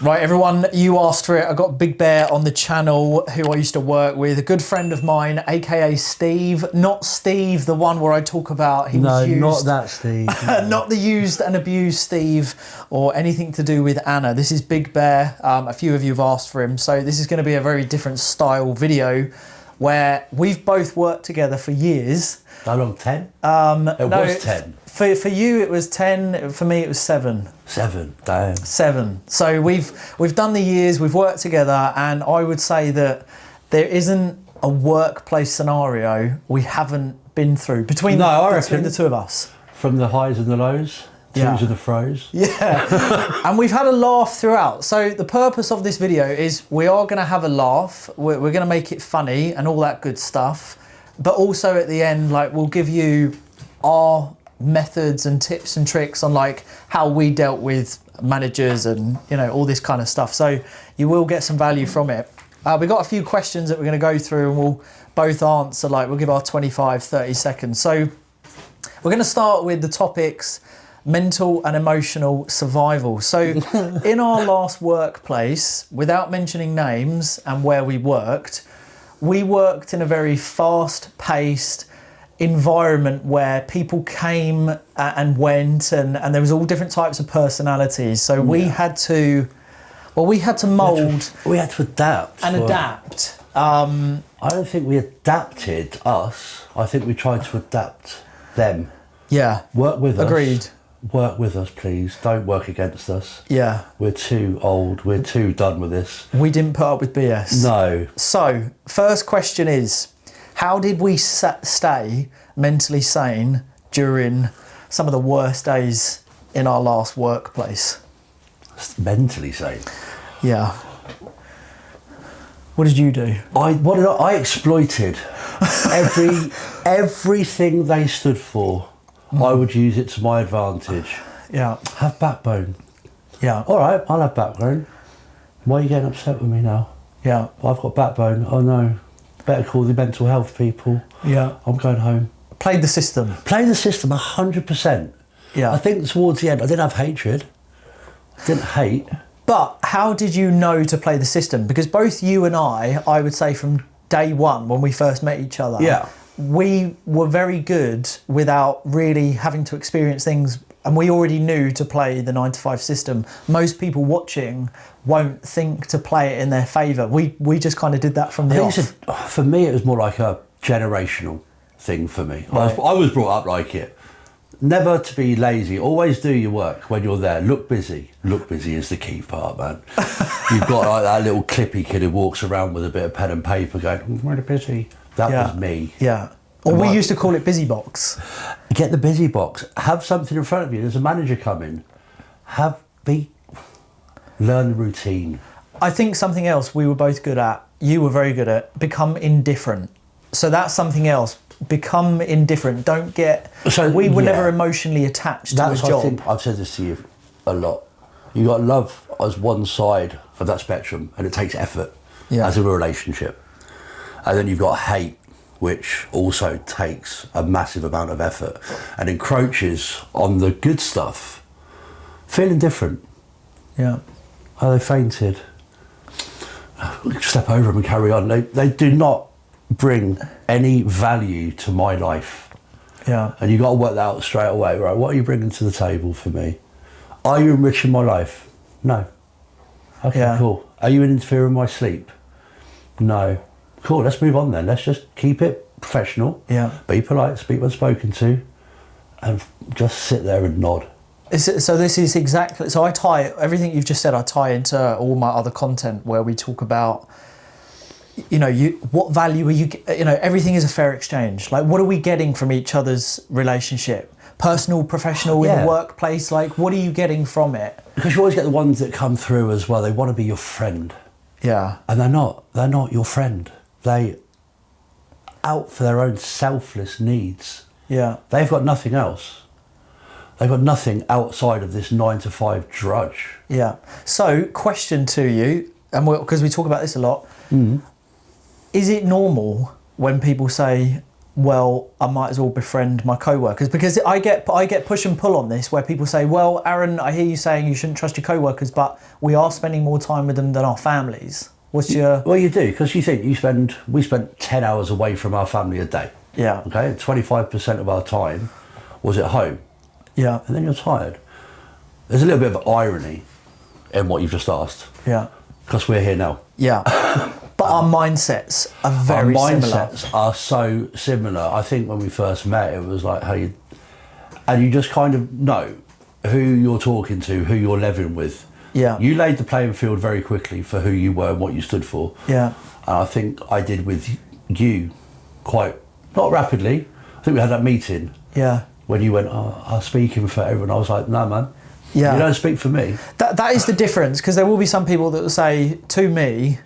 Right, everyone, you asked for it. I got Big Bear on the channel, who I used to work with, a good friend of mine, aka Steve. Not Steve, the one where I talk about he was used. Not that Steve. Not the used and abused Steve or anything to do with Anna. This is Big Bear. A few of you have asked for him, so this is going to be a very different style video where we've both worked together for years. How long? 10? It was 10. For you it was 10. For me it was 7. 7. Damn. 7. So we've done the years. We've worked together, and I would say that there isn't a workplace scenario we haven't been through between the two of us. From the highs and the lows. Twos and the fro's. Yeah, and we've had a laugh throughout. So the purpose of this video is we are going to have a laugh. We're going to make it funny and all that good stuff. But also at the end, like, we'll give you our methods and tips and tricks on like how we dealt with managers and, you know, all this kind of stuff. So you will get some value from it. We've got a few questions that we're going to go through and we'll both answer. Like, we'll give our 25, 30 seconds. So we're going to start with the topics mental and emotional survival. So in our last workplace, without mentioning names and where we worked in a very fast-paced environment where people came and went, and there was all different types of personalities. So we had to mould. We had to adapt. And adapt. I don't think we adapted us. I think we tried to adapt them. Yeah. Work with us. Agreed. Work with us, please. Don't work against us. Yeah. We're too old. We're too done with this. We didn't put up with BS. No. So, first question is, how did we stay mentally sane during some of the worst days in our last workplace? Mentally sane? Yeah. What did you do? I exploited everything they stood for. I would use it to my advantage. Yeah. Have backbone. Yeah. All right, I'll have backbone. Why are you getting upset with me now? Yeah. I've got backbone. Oh no. Better call the mental health people. Yeah. I'm going home. Played the system. Played the system 100%. Yeah. I think towards the end, I didn't have hatred. I didn't hate. But how did you know to play the system? Because both you and I would say from day one when we first met each other, we were very good without really having to experience things, and we already knew to play the 9 to 5 system. Most people watching won't think to play it in their favour. We just kind of did that from the off. For me, it was more like a generational thing for me. Right. I was brought up like it. Never to be lazy. Always do your work when you're there. Look busy. Look busy is the key part, man. You've got like that little clippy kid who walks around with a bit of pen and paper going, I'm really busy. That was me. Yeah. Or we used to call it busy box. Get the busy box. Have something in front of you. There's a manager coming. Learn the routine. I think something else we were both good at, you were very good at, become indifferent. So that's something else. Become indifferent. Don't get... we were never emotionally attached to a job. I think I've said this to you a lot. You got love as one side of that spectrum, and it takes effort as in a relationship. And then you've got hate, which also takes a massive amount of effort and encroaches on the good stuff. Feeling different. Yeah. Oh, they fainted. Step over them and carry on. They do not bring any value to my life. Yeah. And you've got to work that out straight away. Right, what are you bringing to the table for me? Are you enriching my life? No. Okay, cool. Are you interfering with my sleep? No. Cool, let's move on then. Let's just keep it professional. Yeah. Be polite, speak when spoken to, and just sit there and nod. So this is exactly, so I tie, everything you've just said, I tie into all my other content where we talk about, you know, what value are you, you know, everything is a fair exchange. Like, what are we getting from each other's relationship? Personal, professional, in the workplace, like, what are you getting from it? Because you always get the ones that come through as well, they want to be your friend. Yeah. And they're not your friend. They out for their own selfless needs. Yeah. They've got nothing else. They've got nothing outside of this 9 to 5 drudge. Yeah. So, question to you, and because we talk about this a lot, is it normal when people say, well, I might as well befriend my co-workers, because I get push and pull on this, where people say, well, Aaron, I hear you saying you shouldn't trust your co-workers, but we are spending more time with them than our families. What's your... Well, you do, because you think we spent 10 hours away from our family a day. Yeah. Okay, 25% of our time was at home. Yeah. And then you're tired. There's a little bit of irony in what you've just asked. Yeah. Because we're here now. Yeah. But our mindsets are very similar. Our mindsets are so similar. I think when we first met, it was like, and you just kind of know who you're talking to, who you're living with. Yeah. You laid the playing field very quickly for who you were and what you stood for. Yeah. And I think I did with you quite, not rapidly. I think we had that meeting. Yeah. When you went, I'm speaking for everyone. I was like, no, man. Yeah. You don't speak for me. That is the difference, because there will be some people that will say to me,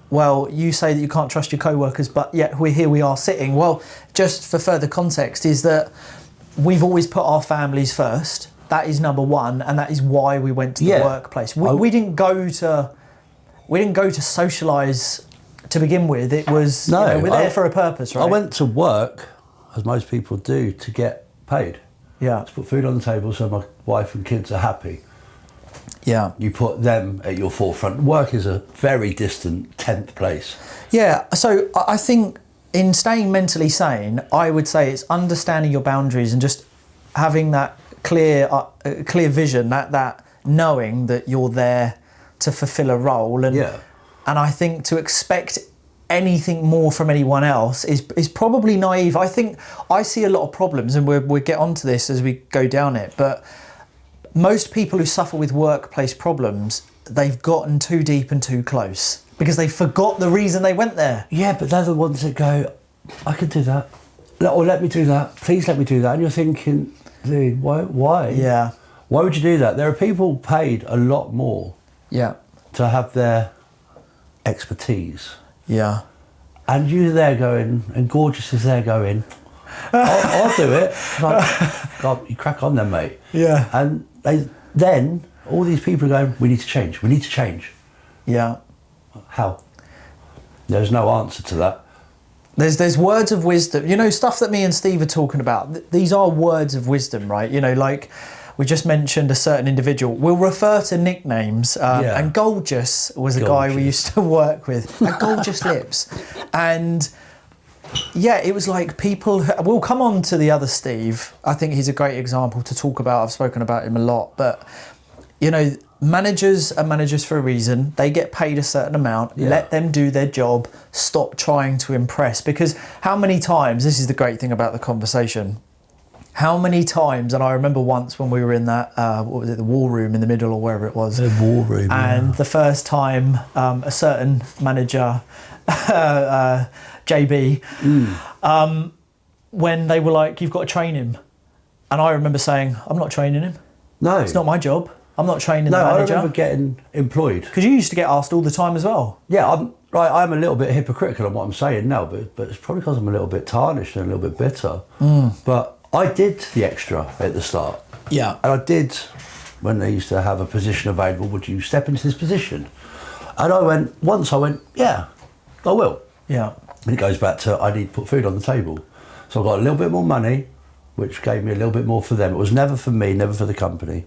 well, you say that you can't trust your co-workers, but yet here we are sitting. Well, just for further context, is that we've always put our families first. That is number one, and that is why we went to the workplace. We didn't go to socialise to begin with. It was, we're there for a purpose, right? I went to work, as most people do, to get paid. Yeah. To put food on the table so my wife and kids are happy. Yeah. You put them at your forefront. Work is a very distant 10th place. Yeah, so I think in staying mentally sane, I would say it's understanding your boundaries and just having that clear vision, that knowing that you're there to fulfill a role. And I think to expect anything more from anyone else is probably naive. I think I see a lot of problems, and we'll get onto this as we go down it, but most people who suffer with workplace problems, they've gotten too deep and too close because they forgot the reason they went there. Yeah, but they're the ones that go, I could do that, or let me do that, please let me do that. And you're thinking, dude, why? Yeah. Why would you do that? There are people paid a lot more to have their expertise. Yeah. And you're there going, and Gorgeous is there going, I'll do it. Like, God, you crack on then, mate. Yeah. And then all these people are going, we need to change. Yeah. How? There's no answer to that. There's words of wisdom, stuff that me and Steve are talking about. These are words of wisdom, right? Like we just mentioned a certain individual. We'll refer to nicknames. And Gorgeous was a guy we used to work with. And Gorgeous Lips. And yeah, it was like people, we'll come on to the other Steve. I think he's a great example to talk about. I've spoken about him a lot. But, managers are managers for a reason. They get paid a certain amount. Yeah. Let them do their job. Stop trying to impress. Because how many times, this is the great thing about the conversation, how many times, and I remember once when we were in that, the war room in the middle or wherever it was. The war room, and the first time a certain manager, JB, when they were like, you've got to train him. And I remember saying, I'm not training him. No. It's not my job. I'm not training the manager. I remember getting employed. Because you used to get asked all the time as well. Yeah, I'm a little bit hypocritical on what I'm saying now, but it's probably because I'm a little bit tarnished and a little bit bitter. But I did the extra at the start. Yeah. And I did, when they used to have a position available, would you step into this position? And I went, yeah, I will. Yeah. And it goes back to, I need to put food on the table. So I got a little bit more money, which gave me a little bit more for them. It was never for me, never for the company,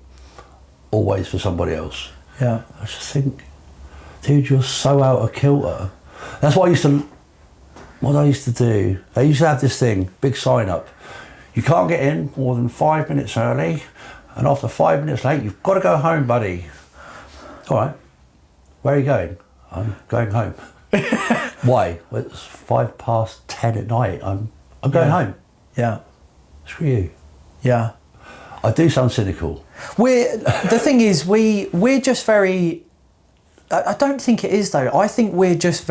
always for somebody else. Yeah. I just think, dude, you're so out of kilter. That's what I used to do. They used to have this thing, big sign up. You can't get in more than 5 minutes early, and after 5 minutes late, you've got to go home, buddy. All right. Where are you going? I'm going home. Why? Well, it's 10:05 at night. I'm going home. Yeah. Screw you. Yeah. I do sound cynical. The thing is, we're just very. I don't think it is though. I think we're just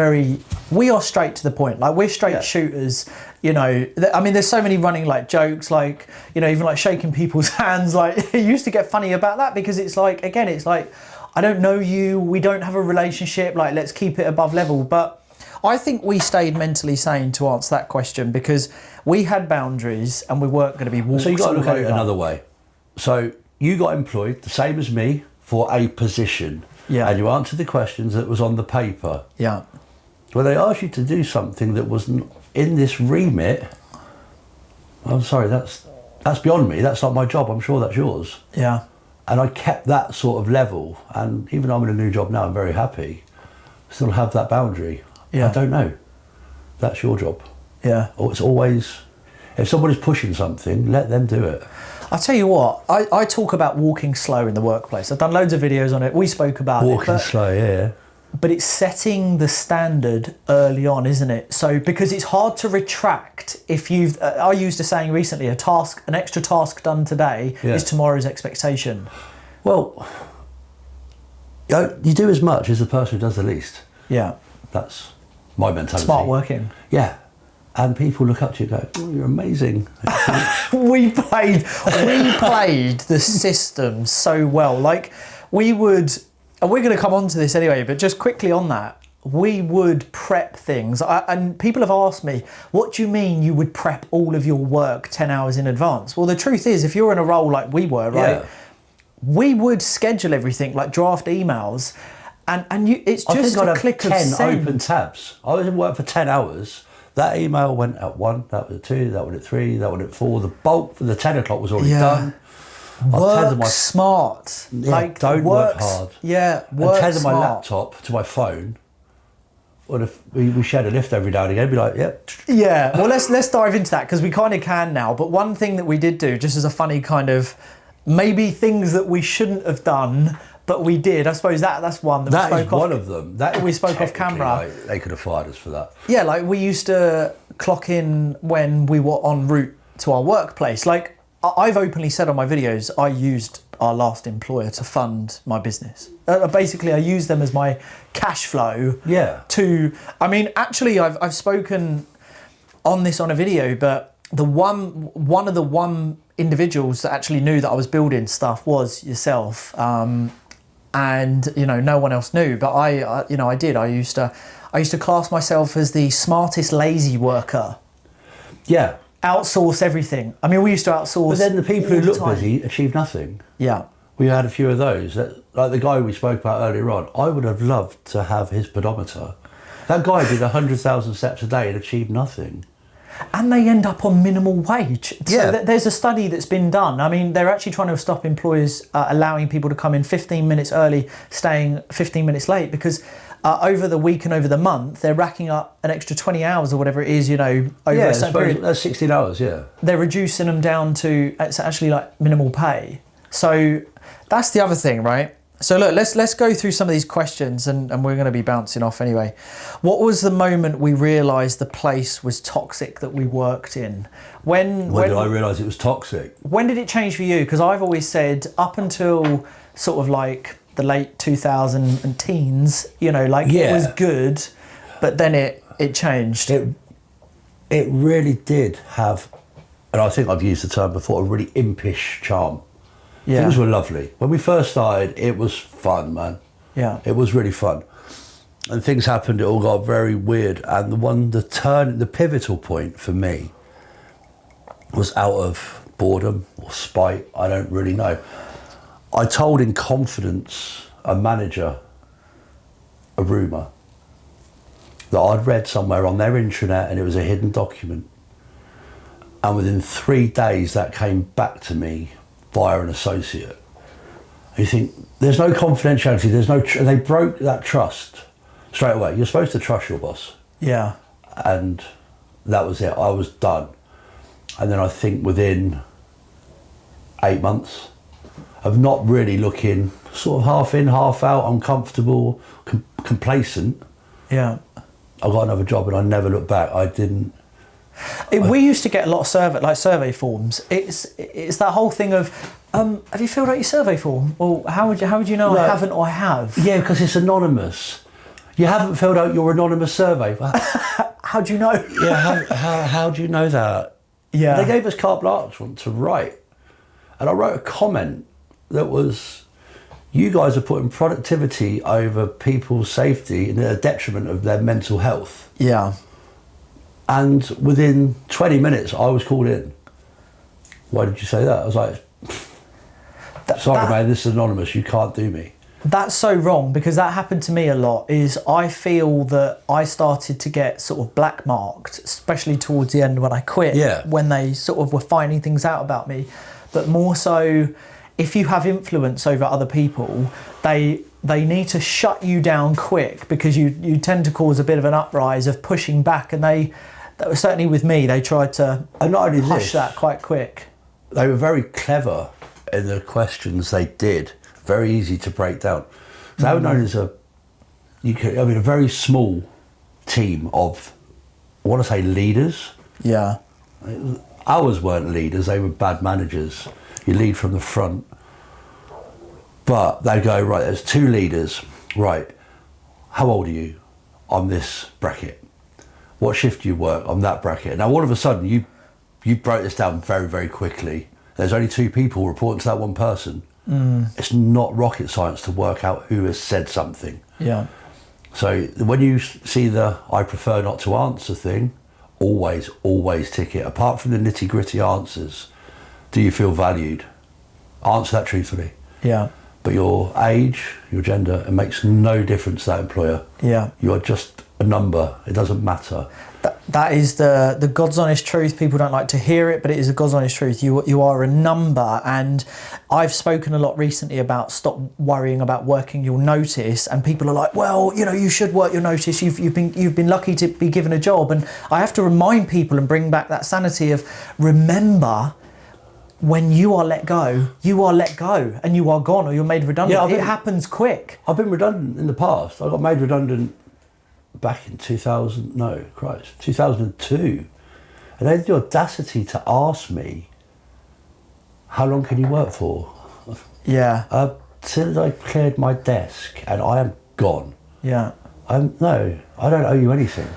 we are straight to the point. Like we're straight shooters. I mean, there's so many running like jokes, like even like shaking people's hands. Like it used to get funny about that because it's like, again, it's like, I don't know you. We don't have a relationship. Like let's keep it above level. But I think we stayed mentally sane to answer that question because we had boundaries and we weren't going to be walked. So you got to look at it another way. So you got employed the same as me for a position. Yeah. And you answered the questions that was on the paper. Yeah. Well, they asked you to do something that wasn't in this remit. I'm sorry, that's beyond me. That's not my job. I'm sure that's yours. Yeah. And I kept that sort of level. And even though I'm in a new job now, I'm very happy. Still have that boundary. Yeah. I don't know. That's your job. Yeah. Or it's always, if somebody's pushing something, let them do it. I'll tell you what, I talk about walking slow in the workplace. I've done loads of videos on it. We spoke about Walking slow, yeah. But it's setting the standard early on, isn't it? So, because it's hard to retract if you've, I used a saying recently, an extra task done today is tomorrow's expectation. Well, you do as much as the person who does the least. Yeah. That's my mentality. Smart working. Yeah. And people look up to you and go, oh, you're amazing. we played the system so well. Like, we would, and we're going to come on to this anyway, but just quickly on that, we would prep things. And people have asked me, what do you mean you would prep all of your work 10 hours in advance? Well, the truth is, if you're in a role like we were, right, we would schedule everything, like draft emails, and it's just a click of send. 10 open tabs. I was in work for 10 hours. That email went at 1, that was at 2, that one at 3, that one at 4. The bulk for the 10 o'clock was already done. Work smart. Yeah, like, don't work hard. Yeah, work and tether smart. my laptop to my phone. Or if we shared a lift every now and again, be like, yep. Yeah, well, let's dive into that, because we kind of can now. But one thing that we did do, just as a funny kind of, maybe things that we shouldn't have done, but we did. I suppose that's one that we spoke off. One of them. That we spoke off camera. Like, they could have fired us for that. Yeah, like we used to clock in when we were en route to our workplace. Like, I've openly said on my videos, I used our last employer to fund my business. Basically, I used them as my cash flow. Yeah. I mean, actually, I've spoken on this on a video, but one of the individuals that actually knew that I was building stuff was yourself. And no one else knew, but I did. I used to class myself as the smartest lazy worker. Yeah. Outsource everything. I mean, we used to outsource. But then the people who look busy achieve nothing. Yeah. We had a few of those. Like the guy we spoke about earlier on, I would have loved to have his pedometer. That guy did 100,000 steps a day and achieved nothing. And they end up on minimal wage. Yeah. So there's a study that's been done. I mean, they're actually trying to stop employers allowing people to come in 15 minutes early, staying 15 minutes late, because over the week and over the month, they're racking up an extra 20 hours or whatever it is, over a certain period. That's 16 hours, yeah. They're reducing them down to, it's actually like minimal pay. So that's the other thing, right? So look, let's go through some of these questions, and we're going to be bouncing off anyway. What was the moment we realised the place was toxic that we worked in? When did I realise it was toxic? When did it change for you? Because I've always said up until sort of like the late 2000s and teens, it was good, but then it changed. It really did have, and I think I've used the term before, a really impish charm. Yeah. Things were lovely. When we first started, it was fun, man. Yeah. It was really fun. And things happened, it all got very weird. And the pivotal point for me was out of boredom or spite, I don't really know. I told in confidence a manager a rumour that I'd read somewhere on their intranet, and it was a hidden document. And within 3 days, that came back to me via an associate. And you think, there's no confidentiality, they broke that trust straight away. You're supposed to trust your boss. Yeah. And that was it, I was done. And then I think within 8 months of not really looking, sort of half in, half out, uncomfortable, complacent. Yeah. I got another job and I never looked back. We used to get a lot of survey forms. It's that whole thing of, have you filled out your survey form? Well, how would you know I haven't or I have? Yeah, because it's anonymous. You haven't filled out your anonymous survey. How do you know? Yeah, how do you know that? Yeah. They gave us carte blanche to write. And I wrote a comment that was, you guys are putting productivity over people's safety in a detriment of their mental health. Yeah. And within 20 minutes, I was called in. Why did you say that? I was like, sorry, man, this is anonymous. You can't do me. That's so wrong, because that happened to me a lot. Is I feel that I started to get sort of black marked, especially towards the end when I quit, when they sort of were finding things out about me. But more so, if you have influence over other people, they need to shut you down quick, because you tend to cause a bit of an uprise of pushing back, and that was certainly with me, they tried to hush that quite quick. They were very clever in the questions they did. Very easy to break down. So they were known as a very small team of, I want to say, leaders. Yeah. Ours weren't leaders, they were bad managers. You lead from the front. But they go, right, there's 2 leaders. Right, how old are you? On this bracket. What shift do you work? On that bracket. Now all of a sudden you broke this down very, very quickly. There's only 2 people reporting to that one person. It's not rocket science to work out who has said something. Yeah. So when you see the I prefer not to answer thing, always tick it. Apart from the nitty gritty answers, do you feel valued? Answer that truthfully. Yeah. But your age, your gender, it makes no difference to that employer. Yeah. You are just a number. It doesn't matter. That is the God's honest truth. People don't like to hear it, but it is the God's honest truth. You are a number, and I've spoken a lot recently about stop worrying about working your notice, and people are like, well, you should work your notice. You've been lucky to be given a job, and I have to remind people and bring back that sanity of, remember, when you are let go, and you are gone, or you're made redundant. It happens quick. I've been redundant in the past. I got made redundant back in 2002. And they had the audacity to ask me, how long can you work for? Yeah. Since I cleared my desk, and I am gone. Yeah. No, I don't owe you anything.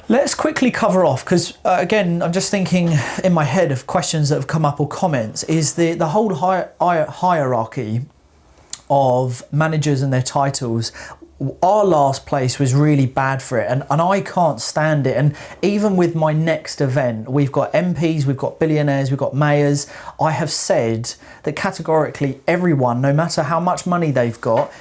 Let's quickly cover off, because again, I'm just thinking in my head of questions that have come up or comments, is the whole hierarchy of managers and their titles. Our last place was really bad for it, and I can't stand it. And even with my next event, we've got MPs, we've got billionaires, we've got mayors. I have said that categorically everyone, no matter how much money they've got,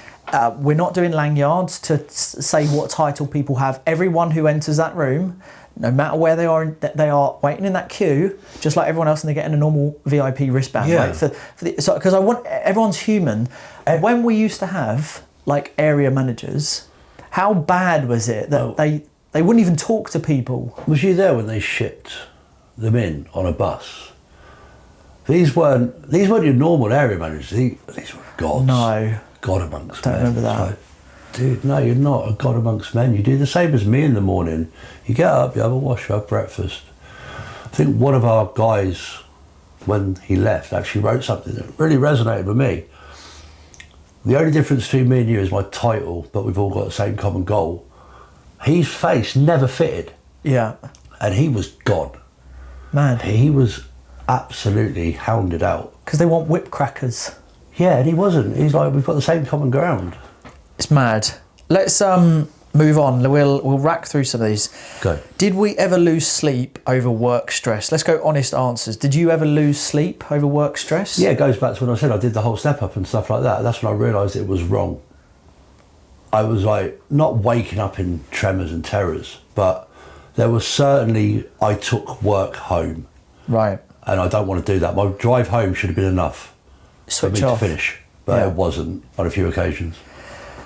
we're not doing lanyards to say what title people have. Everyone who enters that room, no matter where they are waiting in that queue, just like everyone else, and they're getting a normal VIP wristband. Yeah. Right? Because I want, everyone's human. When we used to have like area managers, how bad was it that they wouldn't even talk to people? Was you there when they shipped them in on a bus? These weren't your normal area managers. These were gods. No. God amongst men. Don't remember that. Like, dude, no, you're not a god amongst men. You do the same as me in the morning. You get up, you have a wash, you have breakfast. I think one of our guys, when he left, actually wrote something that really resonated with me. The only difference between me and you is my title, but we've all got the same common goal. His face never fitted. Yeah. And he was gone. Man. He was absolutely hounded out. Because they want whip crackers. Yeah, and he wasn't. He's like, we've got the same common ground. It's mad. Let's move on. We'll rack through some of these. Go. Did we ever lose sleep over work stress? Let's go honest answers. Did you ever lose sleep over work stress? Yeah, it goes back to when I said I did the whole step up and stuff like that. That's when I realised it was wrong. I was like, not waking up in tremors and terrors, but there was certainly, I took work home. Right. And I don't want to do that. My drive home should have been enough Switch for me off. to finish, but it wasn't on a few occasions.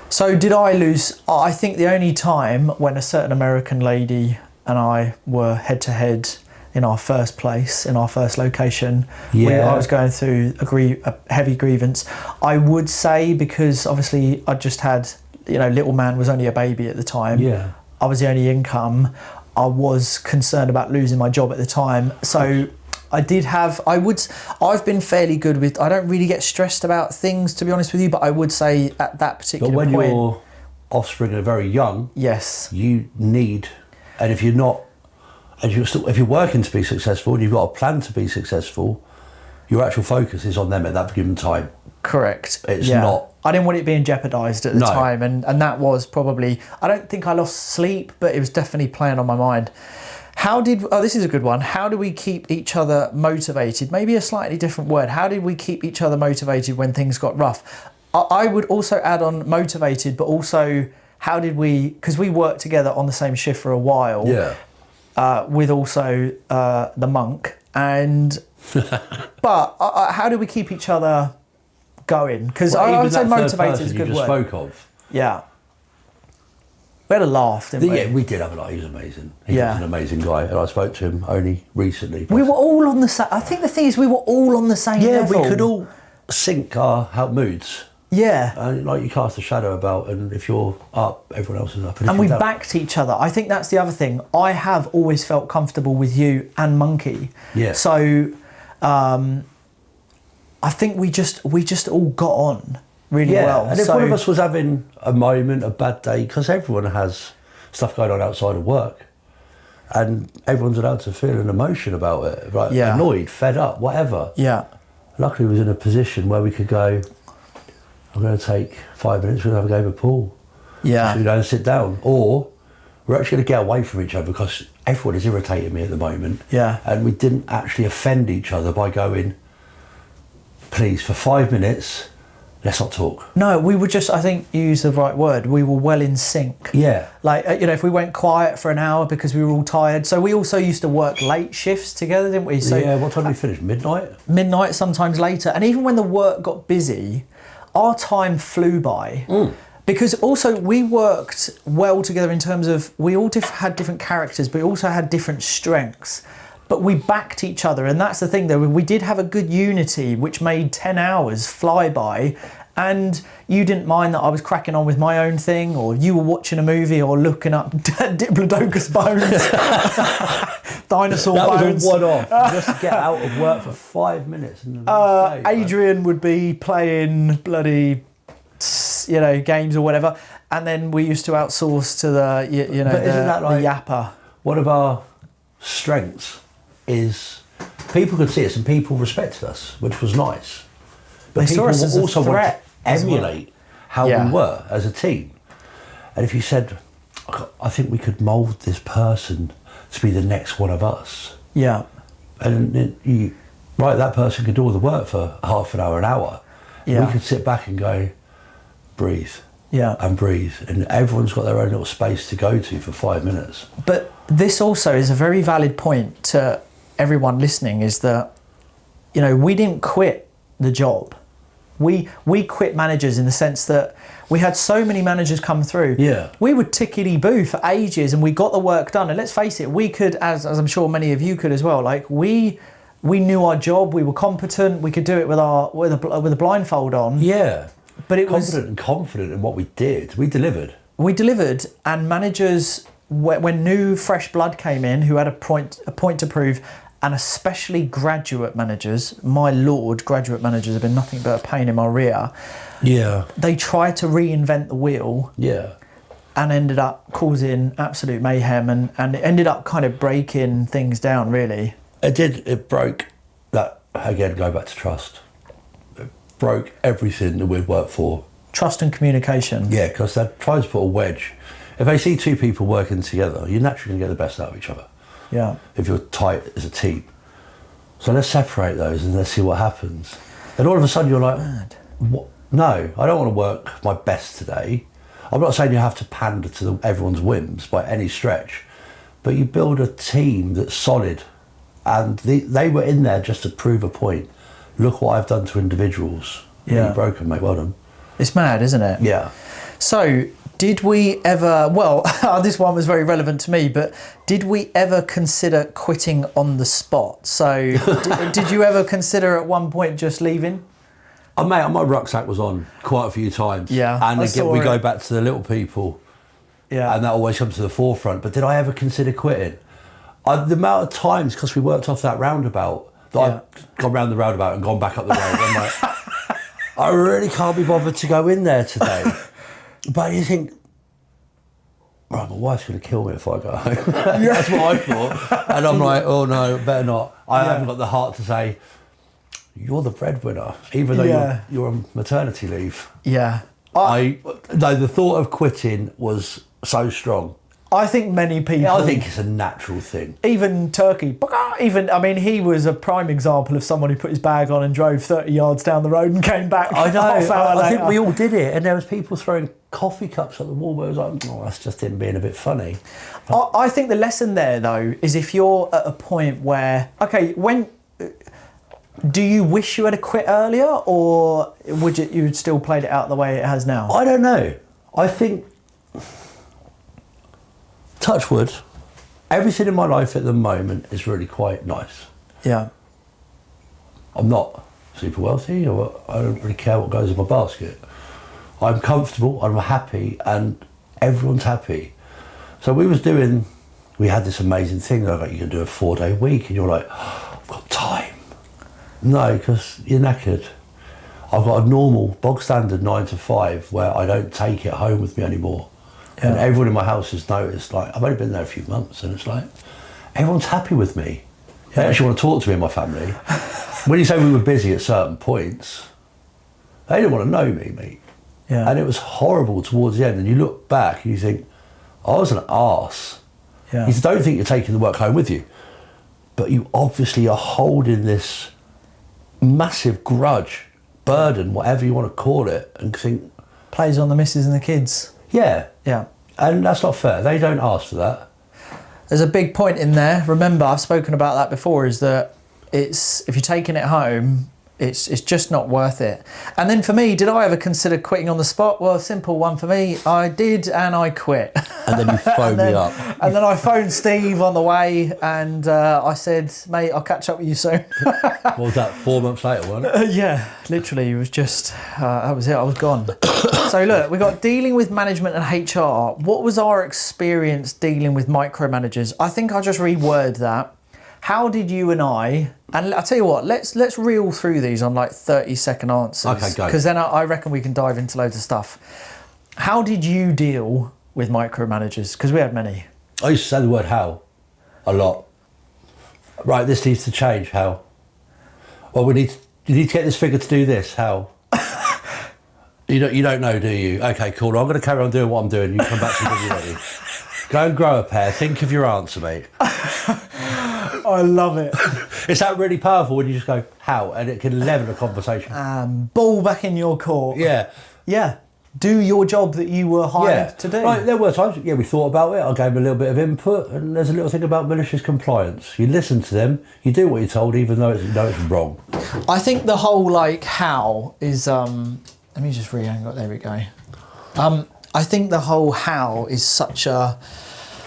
So did I lose? I think the only time when a certain American lady and I were head to head in our first place, in our first location, where I was going through a heavy grievance. I would say, because obviously I just had, little man was only a baby at the time. Yeah. I was the only income. I was concerned about losing my job at the time. So I've been fairly good with, I don't really get stressed about things, to be honest with you, but I would say at that particular point. But when your offspring are very young, yes, you need, and if you're not, and if you're working to be successful and you've got a plan to be successful, your actual focus is on them at that given time. Correct. It's not. I didn't want it being jeopardised at the time, and that was probably, I don't think I lost sleep, but it was definitely playing on my mind. This is a good one. How do we keep each other motivated? Maybe a slightly different word. How did we keep each other motivated when things got rough? I would also add on motivated, but also how did we, because we worked together on the same shift for a while. Yeah. With also the monk, and but how do we keep each other going? Because I would say motivated is a good you just word. spoke of. Yeah, we had a laugh, didn't we? Yeah, we did have a laugh. He was amazing. He Yeah. was an amazing guy, and I spoke to him only recently. We were all on the same. I think the thing is, we were all on the same level. We could all sync our moods. Yeah. And like you cast a shadow about, and if you're up, everyone else is up. And we backed each other. I think that's the other thing. I have always felt comfortable with you and Monkey. Yeah. So I think we just all got on really well. And if one of us was having a moment, a bad day, because everyone has stuff going on outside of work, and everyone's allowed to feel an emotion about it, right? Yeah. Annoyed, fed up, whatever. Yeah. Luckily, we was in a position where we could go, I'm going to take 5 minutes, we're going to have a game of pool. Yeah. So we go and sit down. Or we're actually going to get away from each other because everyone is irritating me at the moment. Yeah. And we didn't actually offend each other by going, please, for 5 minutes, let's not talk. No, we were just, I think you used the right word, we were well in sync. Yeah. Like, if we went quiet for an hour because we were all tired. So we also used to work late shifts together, didn't we? So yeah, what time did we finish? Midnight? Midnight, sometimes later. And even when the work got busy, our time flew by. Because also we worked well together in terms of we all had different characters, but we also had different strengths. But we backed each other, and that's the thing though, we did have a good unity which made 10 hours fly by, and you didn't mind that I was cracking on with my own thing, or you were watching a movie or looking up Diplodocus bones, dinosaur bones. That was a one-off, just to get out of work for 5 minutes. And Adrian would be playing bloody, games or whatever, and then we used to outsource to the, But isn't that like the yapper. One of our strengths is people could see us and people respected us, which was nice. But They people saw us as a also wanted threat to as well. emulate how Yeah. we were as a team. And if you said, I think we could mould this person to be the next one of us, Yeah. and that person could do all the work for half an hour, an hour. Yeah. We could sit back and go, breathe. Yeah. And breathe. And everyone's got their own little space to go to for 5 minutes. But this also is a very valid point to everyone listening, is that, we didn't quit the job. We quit managers in the sense that we had so many managers come through. Yeah. We would tickety-boo for ages and we got the work done. And let's face it, we could, as I'm sure many of you could as well, like we knew our job, we were competent, we could do it with a blindfold on. Yeah. But it was Confident and confident in what we did. We delivered. We delivered, and managers, when new fresh blood came in who had a point to prove, and especially graduate managers, my lord, graduate managers have been nothing but a pain in my rear. Yeah. They tried to reinvent the wheel. Yeah. And ended up causing absolute mayhem, and it ended up kind of breaking things down, really. It did. It broke that, again, go back to trust. It broke everything that we'd worked for. Trust and communication. Yeah, because they tried to put a wedge. If they see two people working together, you're naturally going to get the best out of each other. Yeah. If you're tight as a team. So let's separate those and let's see what happens. And all of a sudden you're like, what? No, I don't want to work my best today. I'm not saying you have to pander to everyone's whims by any stretch, but you build a team that's solid. And they were in there just to prove a point. Look what I've done to individuals. Yeah. Really broken, mate. Well done. It's mad, isn't it? Yeah. So, did we ever, well, this one was very relevant to me, but did we ever consider quitting on the spot? So, did you ever consider at one point just leaving? Oh, mate, my rucksack was on quite a few times. Yeah. And again, we go back to the little people. Yeah. And that always comes to the forefront. But did I ever consider quitting? The amount of times, because we worked off that roundabout, that I've gone round the roundabout and gone back up the road. I'm like, I really can't be bothered to go in there today. But you think, right, my wife's going to kill me if I go home. That's what I thought. And I'm like, oh no, better not. I haven't got the heart to say, you're the breadwinner, even though you're on maternity leave. Yeah. No, the thought of quitting was so strong. I think many people. Yeah, I think it's a natural thing. Even Turkey, I mean, he was a prime example of someone who put his bag on and drove 30 yards down the road and came back. I know. Half hour I later. think we all did it, and there was people throwing coffee cups at the wall. Where it was like, oh, that's just him being a bit funny. I think the lesson there, though, is if you're at a point where, okay, do you wish you had quit earlier, or would you had still played it out the way it has now? I don't know. I think, touch wood, everything in my life at the moment is really quite nice. Yeah. I'm not super wealthy, or I don't really care what goes in my basket. I'm comfortable, I'm happy, and everyone's happy. So we had this amazing thing, like you can do a 4-day week, and you're like, oh, I've got time. No, because you're knackered. I've got a normal, bog standard 9 to 5 where I don't take it home with me anymore. Yeah. And everyone in my house has noticed, like, I've only been there a few months, and it's like, everyone's happy with me. They actually want to talk to me and my family. When you say we were busy at certain points, they didn't want to know me, mate. Yeah. And it was horrible towards the end. And you look back and you think, I was an arse. Yeah. You don't think you're taking the work home with you, but you obviously are holding this massive grudge, burden, whatever you want to call it, and think... Plays on the missus and the kids. Yeah. Yeah. And that's not fair. They don't ask for that. There's a big point in there. Remember, I've spoken about that before, is that if you're taking it home, it's just not worth it. And then for me, did I ever consider quitting on the spot? Well, a simple one for me. I did, and I quit. And then you phoned me up. And then I phoned Steve on the way, and I said, mate, I'll catch up with you soon. What was that, 4 months later, wasn't it? Yeah, literally, it was just, that was it, I was gone. So look, we got dealing with management and HR. What was our experience dealing with micromanagers? I think I'll just reword that. How did you and I, and I'll tell you what, let's reel through these on like 30-second answers. Okay, go. Because then I reckon we can dive into loads of stuff. How did you deal with micromanagers? Because we had many. I used to say the word how a lot. Right, this needs to change, how? Well, you need to get this figure to do this, how? You don't know, do you? Okay, cool. I'm going to carry on doing what I'm doing. You come back to me when you're ready. Go and grow a pair. Think of your answer, mate. I love it. Is that really powerful when you just go, how? And it can level a conversation. Ball back in your court. Yeah. Yeah. Do your job that you were hired to do. Right, there were times, we thought about it. I gave them a little bit of input, and there's a little thing about malicious compliance. You listen to them, you do what you're told, even though it's wrong. I think the whole, like, how is, let me just re-angle, there we go. I think the whole how is such a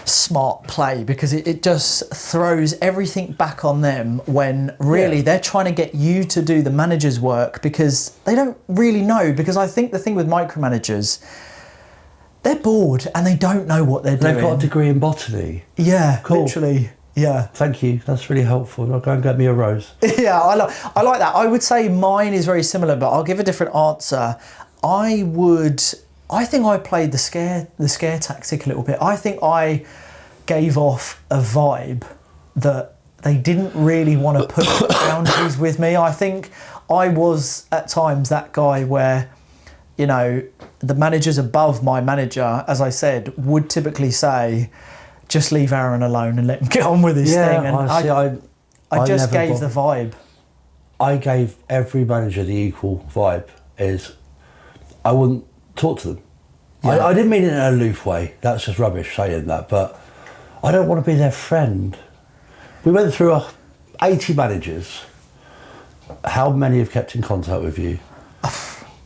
smart play, because it just throws everything back on them when really they're trying to get you to do the manager's work, because they don't really know. Because I think the thing with micromanagers, they're bored and they don't know what they're doing. They've got a degree in botany. Yeah, cool. Literally. Yeah. Thank you. That's really helpful. I'll go and get me a rose. Yeah, I like that. I would say mine is very similar, but I'll give a different answer. I think I played the scare tactic a little bit. I think I gave off a vibe that they didn't really want to put boundaries with me. I think I was at times that guy where, you know, the managers above my manager, as I said, would typically say, just leave Aaron alone and let him get on with his thing. And honestly, I just gave the vibe. I gave every manager the equal vibe, is I wouldn't talk to them. Yeah. I didn't mean it in an aloof way. That's just rubbish saying that, but I don't want to be their friend. We went through 80 managers. How many have kept in contact with you?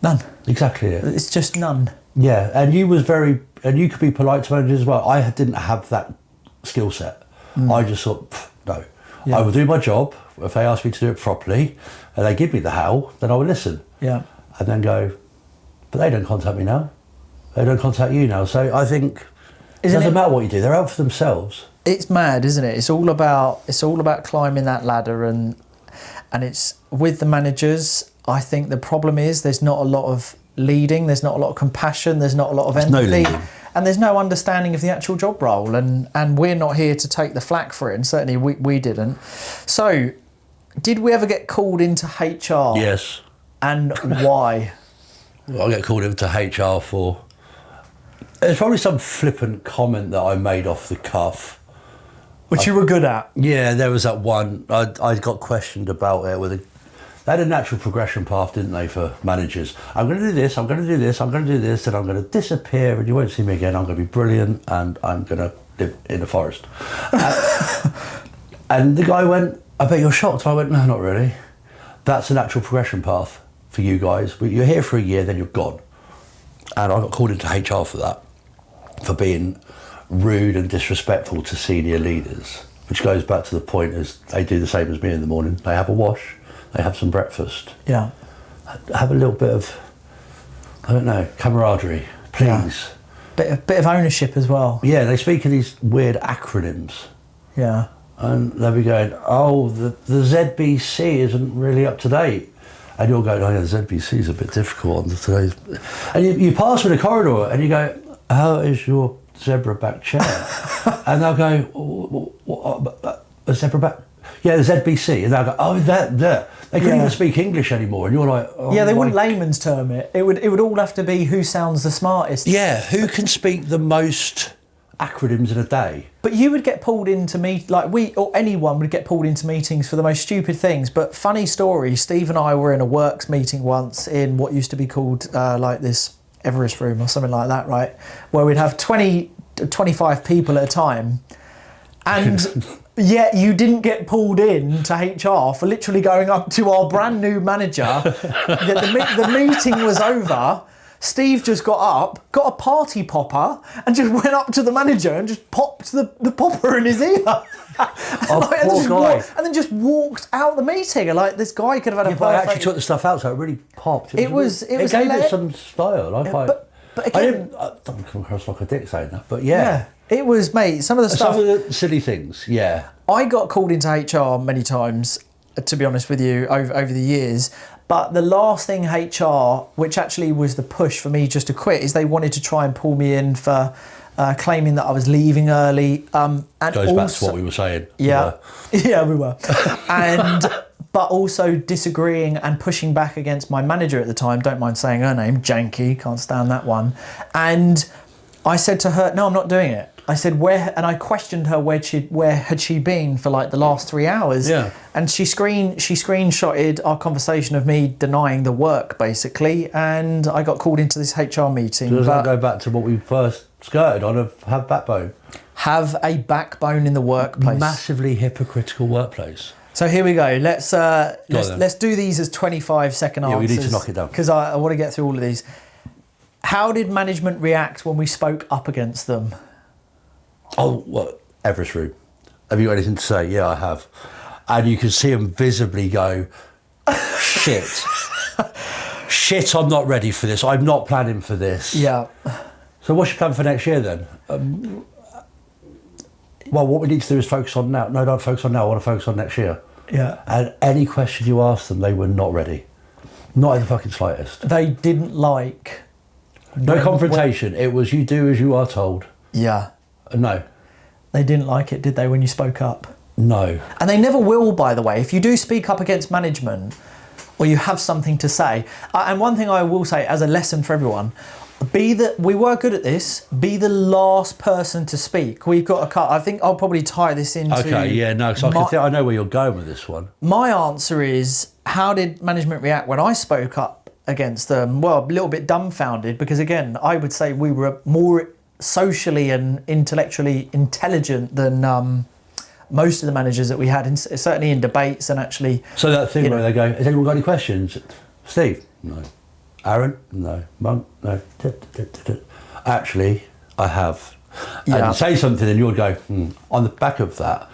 None. Exactly it. It's just none. Yeah, and you could be polite to managers as well. I didn't have that skill set. I just thought, no. Yeah. I will do my job. If they ask me to do it properly and they give me the how, then I will listen. Yeah. And then go, but they don't contact me now. They don't contact you now. So I think it doesn't matter what you do. They're out for themselves. It's mad, isn't it? It's all about climbing that ladder, and it's with the managers. I think the problem is there's not a lot of leading. There's not a lot of compassion. There's not a lot of empathy. And there's no understanding of the actual job role. And we're not here to take the flak for it. And certainly we didn't. So, did we ever get called into HR? Yes. And why? I get called into HR for There's probably some flippant comment that I made off the cuff. Which you were good at. Yeah, there was that one. I got questioned about it. They had a natural progression path, didn't they, for managers? I'm going to do this, I'm going to do this, I'm going to do this, and I'm going to disappear and you won't see me again. I'm going to be brilliant and I'm going to live in the forest. And the guy went, I bet you're shocked. I went, no, not really. That's a natural progression path for you guys. But you're here for a year, then you're gone. And I got called into HR for that, for being rude and disrespectful to senior leaders, which goes back to the point as they do the same as me in the morning. They have a wash, they have some breakfast. Yeah. Have a little bit of, I don't know, camaraderie, please. Yeah. Bit of ownership as well. Yeah, they speak in these weird acronyms. Yeah. And they'll be going, oh, the ZBC isn't really up to date. And you'll go, oh yeah, the ZBC is a bit difficult on today's. And you pass through the corridor and you go, how is your zebra back chair? And they'll go, what, a zebra back? Yeah, the ZBC. And they'll go, oh, that. They couldn't even speak English anymore. And you're like, oh. Yeah, they wouldn't layman's term it. It would all have to be who sounds the smartest. Yeah, who can speak the most acronyms in a day? But you would get pulled into anyone would get pulled into meetings for the most stupid things. But funny story, Steve and I were in a works meeting once in what used to be called like this Everest room or something like that, right? Where we'd have 25 people at a time. And yet you didn't get pulled in to HR for literally going up to our brand new manager. The meeting was over. Steve just got up, got a party popper, and just went up to the manager and just popped the popper in his ear. And then just walked out the meeting. And like, this guy could have had a But I actually took the stuff out, so it really popped. It gave it some style. But again, I don't come across like a dick saying that, but yeah. It was, mate, some of the stuff. Some of the silly things, yeah. I got called into HR many times, to be honest with you, over the years. But the last thing HR, which actually was the push for me just to quit, is they wanted to try and pull me in for claiming that I was leaving early. And goes back to what we were saying. Yeah, we were. But also disagreeing and pushing back against my manager at the time. Don't mind saying her name, Janky, can't stand that one. And I said to her, no, I'm not doing it. I said, where, and I questioned her where had she been for like the last 3 hours. Yeah. And she screenshotted our conversation of me denying the work, basically, and I got called into this HR meeting. Does that go back to what we first skirted on of have backbone? Have a backbone in the workplace. Massively hypocritical workplace. So here we go. Let's do these as 25-second answers. Yeah, we need to knock it down. Because I want to get through all of these. How did management react when we spoke up against them? Oh, what? Everest room. Have you got anything to say? Yeah, I have. And you can see them visibly go, shit. Shit, I'm not ready for this. I'm not planning for this. Yeah. So what's your plan for next year then? Well, what we need to do is focus on now. No, don't focus on now. I want to focus on next year. Yeah. And any question you asked them, they were not ready. Not in the fucking slightest. They didn't like... No confrontation. It was you do as you are told. Yeah. No. They didn't like it, did they, when you spoke up? No. And they never will, by the way. If you do speak up against management or you have something to say, and one thing I will say as a lesson for everyone, we were good at this, be the last person to speak. We've got a cut. I think I'll probably tie this into... Okay, yeah, no, because I know where you're going with this one. My answer is, how did management react when I spoke up against them? Well, a little bit dumbfounded, because again, I would say we were more socially and intellectually intelligent than most of the managers that we had, certainly in debates and actually... So that thing where they go, has anyone got any questions? Steve? No. Aaron? No. Monk? No. Actually, I have. Yeah. And say something and you would go, on the back of that,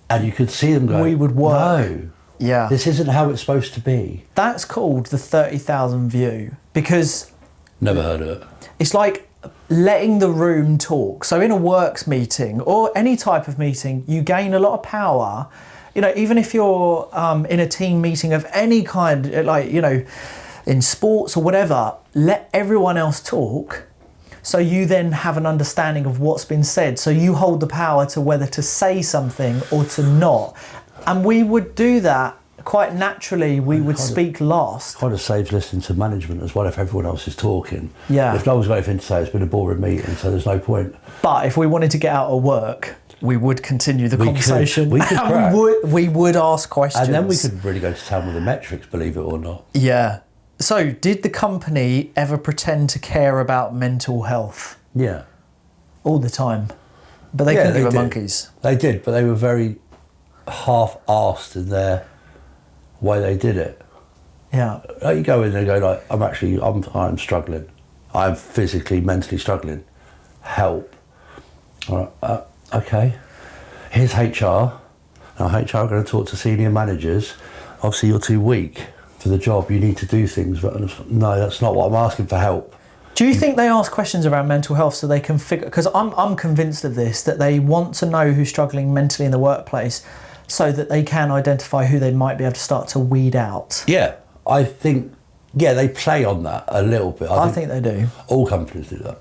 and you could see them go, we would work. No. Yeah. This isn't how it's supposed to be. That's called the 30,000 view, because... Never heard of it. It's like letting the room talk. So in a works meeting or any type of meeting, you gain a lot of power. You know, even if you're in a team meeting of any kind, like, you know, in sports or whatever, let everyone else talk. So you then have an understanding of what's been said. So you hold the power to whether to say something or to not. And we would do that quite naturally we would speak last. Kind of saves listening to management as well if everyone else is talking. Yeah. If no one's got anything to say, it's been a boring meeting, so there's no point. But if we wanted to get out of work, we would continue the conversation. We could and we would ask questions. And then we could really go to town with the metrics, believe it or not. Yeah. So, did the company ever pretend to care about mental health? Yeah. All the time. But they couldn't give a monkeys. They did, but they were very half-arsed in their way they did it. Yeah. Like you go in and go like, I'm struggling. I'm physically, mentally struggling. Help. All right, okay. Here's HR. Now HR are going to talk to senior managers. Obviously you're too weak for the job. You need to do things. But no, that's not what I'm asking for help. Do you think they ask questions around mental health so they can figure... Because I'm convinced of this, that they want to know who's struggling mentally in the workplace so that they can identify who they might be able to start to weed out. Yeah, I think... Yeah, they play on that a little bit. I think they do. All companies do that.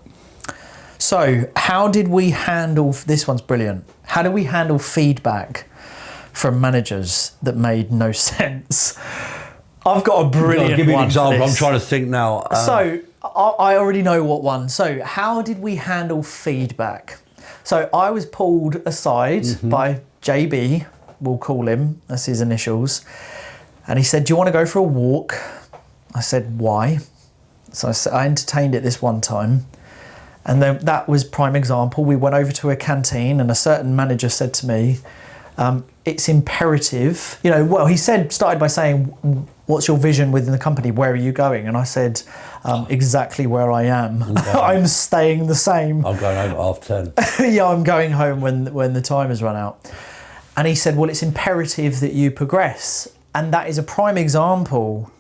So, how did we handle... This one's brilliant. How do we handle feedback from managers that made no sense? I've got a brilliant one. Give me an example. I'm trying to think now. So, I already know what one. So, how did we handle feedback? So, I was pulled aside by JB, we'll call him, that's his initials. And he said, do you want to go for a walk? I said, why? So I entertained it this one time. And then that was prime example. We went over to a canteen and a certain manager said to me, it's imperative, he started by saying, what's your vision within the company? Where are you going? And I said, exactly where I am. I'm staying the same. I'm going home at 10:30. Yeah, I'm going home when the time has run out. And he said, well, it's imperative that you progress. And that is a prime example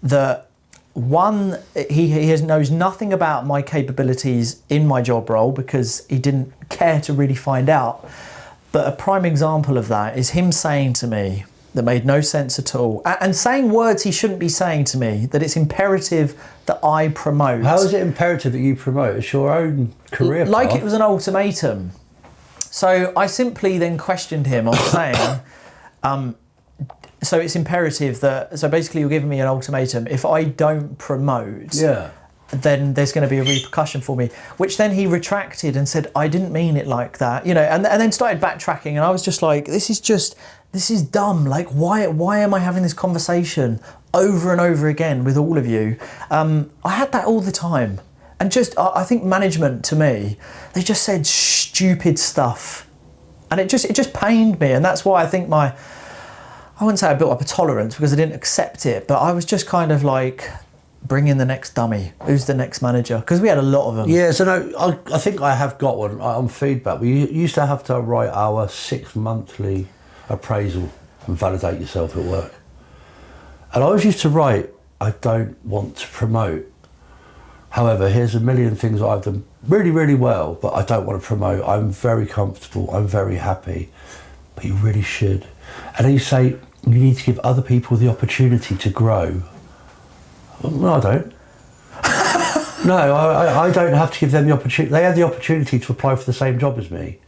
that one, he knows nothing about my capabilities in my job role because he didn't care to really find out. But a prime example of that is him saying to me, that made no sense at all, and saying words he shouldn't be saying to me, that it's imperative that I promote. How is it imperative that you promote? It's your own career Like path. it was an ultimatum. So I simply then questioned him on saying, so it's imperative that, so basically you're giving me an ultimatum. If I don't promote, then there's going to be a repercussion for me, which then he retracted and said, I didn't mean it like that, and then started backtracking. And I was just like, this is dumb. Like, why am I having this conversation over and over again with all of you? I had that all the time. And I think management to me, they just said stupid stuff. And it just pained me. And that's why I think I wouldn't say I built up a tolerance because I didn't accept it, but I was just kind of like, bring in the next dummy. Who's the next manager? Because we had a lot of them. Yeah, so no, I think I have got one on feedback. We used to have to write our 6 monthly appraisal and validate yourself at work. And I always used to write, I don't want to promote. However, here's a million things that I've done really, really well, but I don't want to promote. I'm very comfortable. I'm very happy. But you really should. And then you say, you need to give other people the opportunity to grow. No, I don't. No, I don't have to give them the opportunity. They had the opportunity to apply for the same job as me.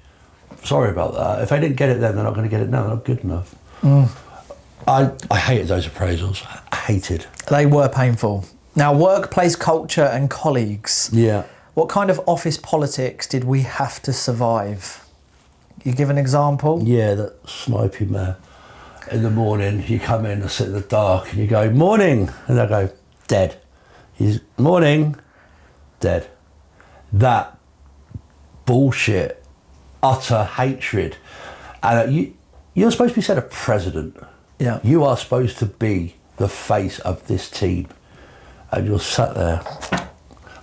Sorry about that. If they didn't get it then, they're not going to get it now. They're not good enough. I hated those appraisals. I hated. They were painful. Now, workplace culture and colleagues. Yeah. What kind of office politics did we have to survive? You give an example? Yeah, that sniping there. In the morning, you come in and sit in the dark and you go, morning. And they go, dead. He's, morning, dead. That bullshit, utter hatred. And you're supposed to be said a president. Yeah. You are supposed to be the face of this team. And you're sat there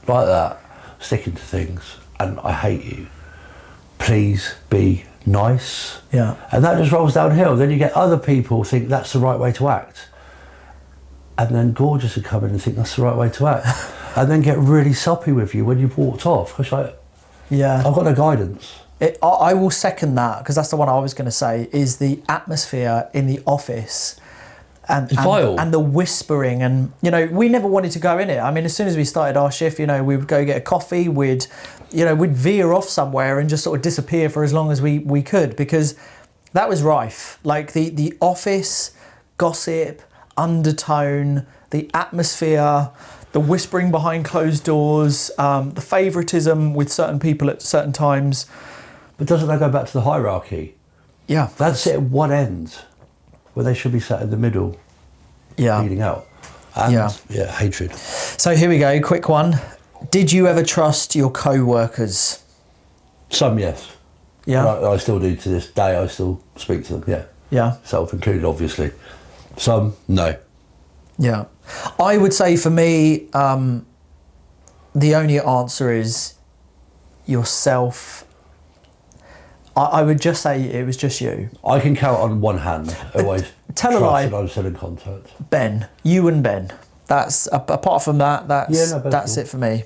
like that, sticking to things. And I hate you. Please be nice. Yeah. And that just rolls downhill. Then you get other people think that's the right way to act. And then gorgeous would come in and think that's the right way to act. And then get really soppy with you when you've walked off. Because like, yeah, I've got no guidance. I will second that, because that's the one I was going to say, is the atmosphere in the office and the whispering. And, we never wanted to go in it. I mean, as soon as we started our shift, we would go get a coffee, we'd veer off somewhere and just sort of disappear for as long as we could, because that was rife. Like the office gossip, undertone, the atmosphere, the whispering behind closed doors, the favouritism with certain people at certain times. But doesn't that go back to the hierarchy? Yeah. That's it at one end, where they should be sat in the middle, eating out. And, yeah, hatred. So here we go, quick one. Did you ever trust your co-workers? Some, yes. Yeah. I still do to this day. I still speak to them, yeah. Yeah. Self-included, obviously. Some, no. Yeah. I would say for me, the only answer is yourself. I would just say it was just you. I can count on one hand. Always tell a lie. I'm still in contact. Ben, you and Ben. That's apart from that. That's it for me.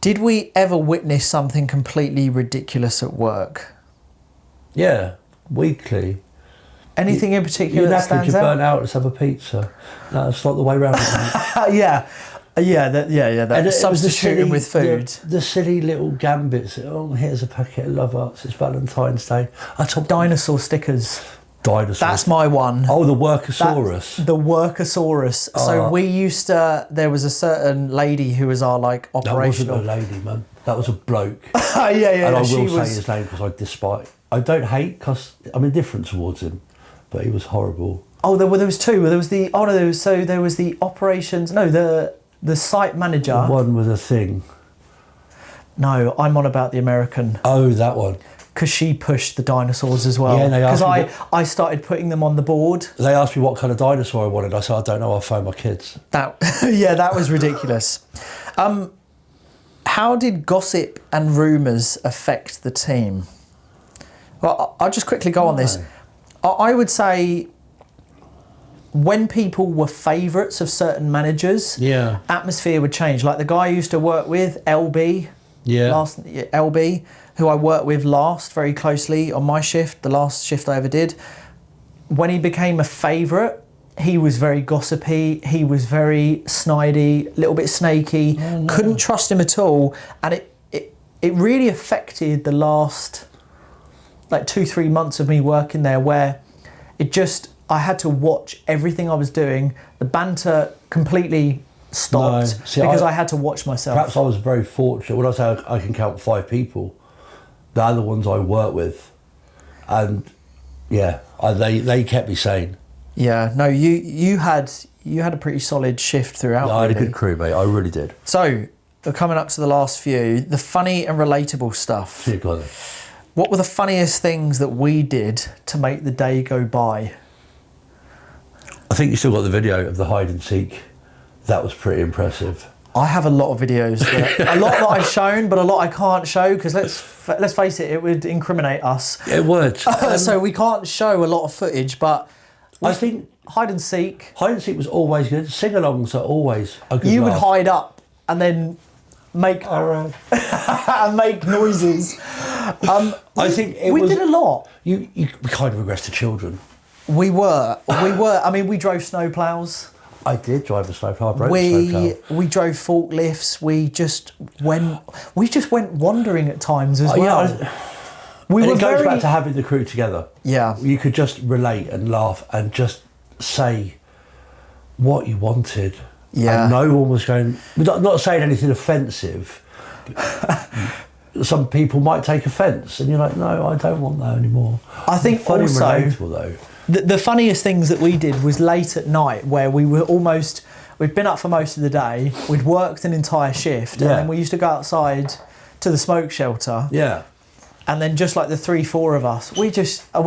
Did we ever witness something completely ridiculous at work? Yeah, weekly. Anything in particular that stands you're out? burnt out. Let's have a pizza. No, it's not the way round. That substituting with food. The silly little gambits. Oh, here's a packet of Love Hearts. It's Valentine's Day. Dinosaur stickers. Dinosaurs. That's my one. Oh, the Workosaurus. The Workosaurus. So we used to. There was a certain lady who was our operational. That wasn't a lady, man. That was a bloke. Yeah. And I will say his name because I despise. I don't hate because I'm indifferent towards him, but he was horrible. Oh, there was two. There was the there was the operations. No, the site manager. The one with a thing. No, I'm on about the American. Oh, that one. Because she pushed the dinosaurs as well. Yeah, because I started putting them on the board. They asked me what kind of dinosaur I wanted. I said, I don't know, I'll phone my kids. That was ridiculous. How did gossip and rumours affect the team? Well, I'll just quickly go on this. I would say when people were favourites of certain managers, atmosphere would change. Like the guy I used to work with, LB, LB, who I worked with last very closely on my shift, the last shift I ever did. When he became a favourite, he was very gossipy, he was very snidey, a little bit snaky, couldn't trust him at all. And it really affected the last 2-3 months of me working there, where I had to watch everything I was doing. The banter completely stopped because I had to watch myself. Perhaps I was very fortunate. When I say I can count 5 people, they're the ones I work with, and they kept me sane. Yeah, no, you had a pretty solid shift throughout. Yeah, I had a good crew, mate. I really did. So we're coming up to the last few, the funny and relatable stuff. Yeah, got it. What were the funniest things that we did to make the day go by? I think you still got the video of the hide and seek. That was pretty impressive. I have a lot of videos, a lot that I've shown, but a lot I can't show because let's face it would incriminate us. It would. So we can't show a lot of footage, but I think hide and seek. Hide and seek was always good. Sing-alongs are always a good You laugh. would hide up and then make and make noises. I think we did a lot. We kind of regressed to children. We were. I mean, we drove snowplows. I did drive a snowplow. I broke a snowplow. We drove forklifts. We just went wandering at times as well. It goes back to having the crew together. Yeah. You could just relate and laugh and just say what you wanted. Yeah. And no one was going, not saying anything offensive. Some people might take offence and you're like, no, I don't want that anymore. I think funny also, and relatable though. The funniest things that we did was late at night where we'd been up for most of the day, we'd worked an entire shift, and then we used to go outside to the smoke shelter. Yeah. And then just like the 3-4 of us, we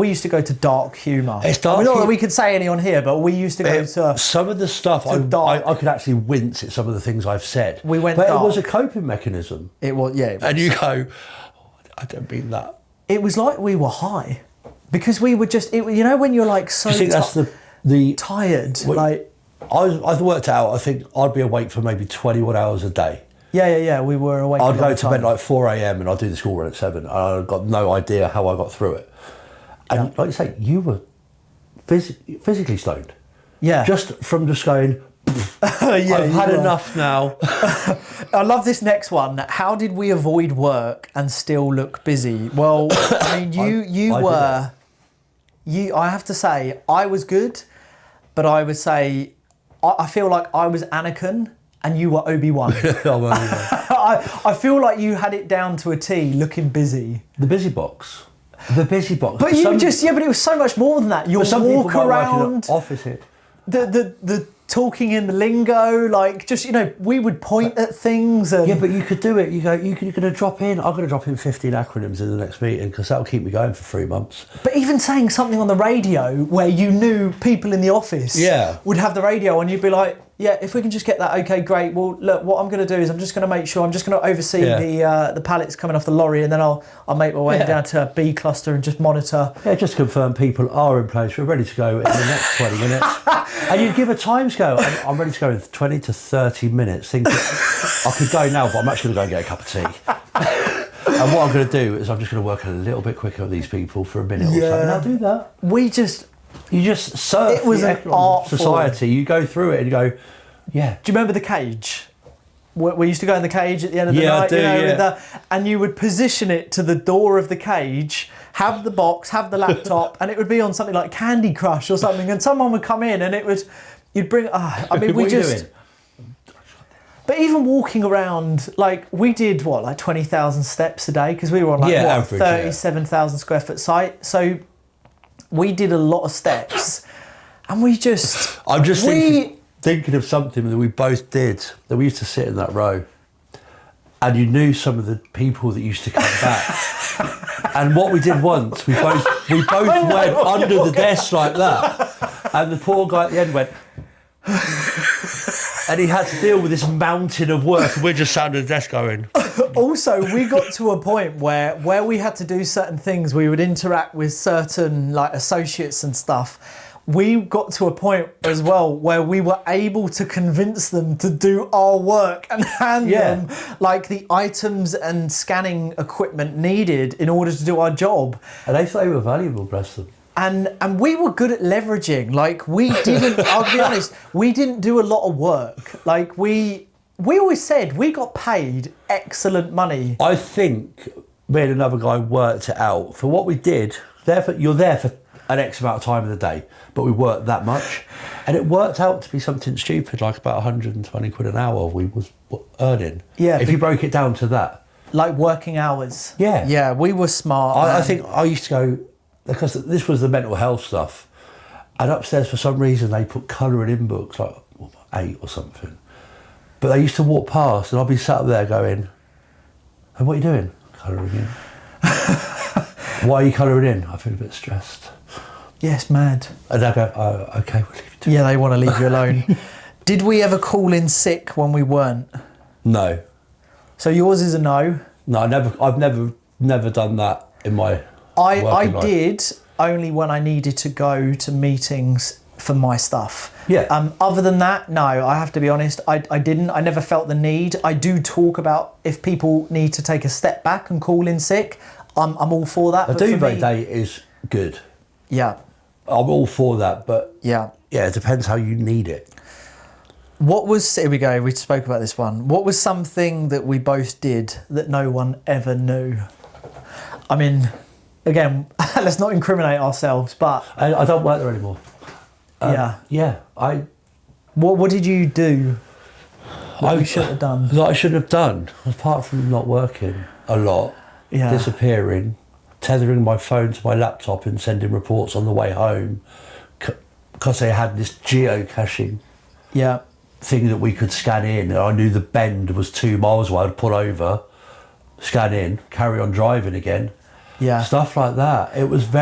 used to go to dark humour. It's dark. Not that we could say any on here, but we used to go to some of the stuff. I could actually wince at some of the things I've said. We went but dark. It was a coping mechanism. It was, yeah. And you go, I don't mean that. It was like we were high. Because we were just, when you're like so I think that's the tired. I've worked out, I think I'd be awake for maybe 21 hours a day. Yeah, we were awake. I'd go to bed like 4 a.m. and I'd do the school run at 7 and I've got no idea how I got through it. And like you say, you were physically stoned. Yeah. Just from just going, I've had enough now. I love this next one. How did we avoid work and still look busy? Well, I mean, I have to say, I was good. but I would say I feel like I was Anakin and you were Obi-Wan. I feel like you had it down to a T, looking busy. The busy box. The busy box. But but it was so much more than that. You'll walk around. Office it. The talking in the lingo, like just, we would point at things. And... Yeah, but you could do it. You're going to drop in. I'm going to drop in 15 acronyms in the next meeting because that'll keep me going for 3 months. But even saying something on the radio where you knew people in the office would have the radio on, you'd be like, yeah, if we can just get that, okay, great. Well, look, what I'm going to do is I'm just going to make sure, I'm just going to oversee the pallets coming off the lorry, and then I'll make my way down to a B cluster and just monitor. Yeah, just confirm people are in place. We're ready to go in the next 20 minutes. And you give a time scale. I'm ready to go in 20 to 30 minutes. Thinking I could go now, but I'm actually going to go and get a cup of tea. And what I'm going to do is I'm just going to work a little bit quicker with these people for a minute or so. And I'll do that. You just surf it was an art society. You go through it and you go, yeah. Do you remember the cage? We used to go in the cage at the end of the night, I do, and you would position it to the door of the cage, have the box, have the laptop, and it would be on something like Candy Crush or something, and someone would come in and you'd bring, what are you doing? But even walking around, like we did 20,000 steps a day because we were on average, 37,000 square foot site. So we did a lot of steps, and we just. I'm just thinking of something that we both did. That we used to sit in that row, and you knew some of the people that used to come back. And what we did once, we both went under the desk like that, and the poor guy at the end went. And he had to deal with this mountain of work, and we're just sat at the desk going. Also, we got to a point where we had to do certain things. We would interact with certain associates and stuff. We got to a point as well where we were able to convince them to do our work and hand them the items and scanning equipment needed in order to do our job. And they thought they were valuable, bless them. And we were good at leveraging. I'll be honest, we didn't do a lot of work. We always said we got paid excellent money. I think me and another guy worked it out. For what we did, you're there for an X amount of time of the day, but we worked that much. And it worked out to be something stupid, like about 120 quid an hour we was earning. Yeah. If you broke it down to that. Like working hours. Yeah. Yeah, we were smart. I think I used to go, because this was the mental health stuff, and upstairs for some reason they put colouring in books, like 8 or something. But they used to walk past and I'd be sat there going, hey, what are you doing? Colouring in. Why are you colouring in? I feel a bit stressed. Yes, mad. And they'd go, oh, okay, we'll leave you to it. Yeah, they want to leave you alone. Did we ever call in sick when we weren't? No. So yours is a no? No, I've never done that in my I did only when I needed to go to meetings for my stuff. Yeah. Other than that, no, I have to be honest, I didn't. I never felt the need. I do talk about if people need to take a step back and call in sick. I'm all for that. A duvet day is good. Yeah. I'm all for that, but yeah, it depends how you need it. Here we go, we spoke about this one. What was something that we both did that no one ever knew? I mean, again, let's not incriminate ourselves, but... I don't work there anymore. What did you do that you shouldn't have done? That I shouldn't have done, apart from not working a lot, disappearing, tethering my phone to my laptop and sending reports on the way home, because they had this geocaching thing that we could scan in, and I knew the bend was 2 miles away. I'd pull over, scan in, carry on driving again. Yeah. Stuff like that. It was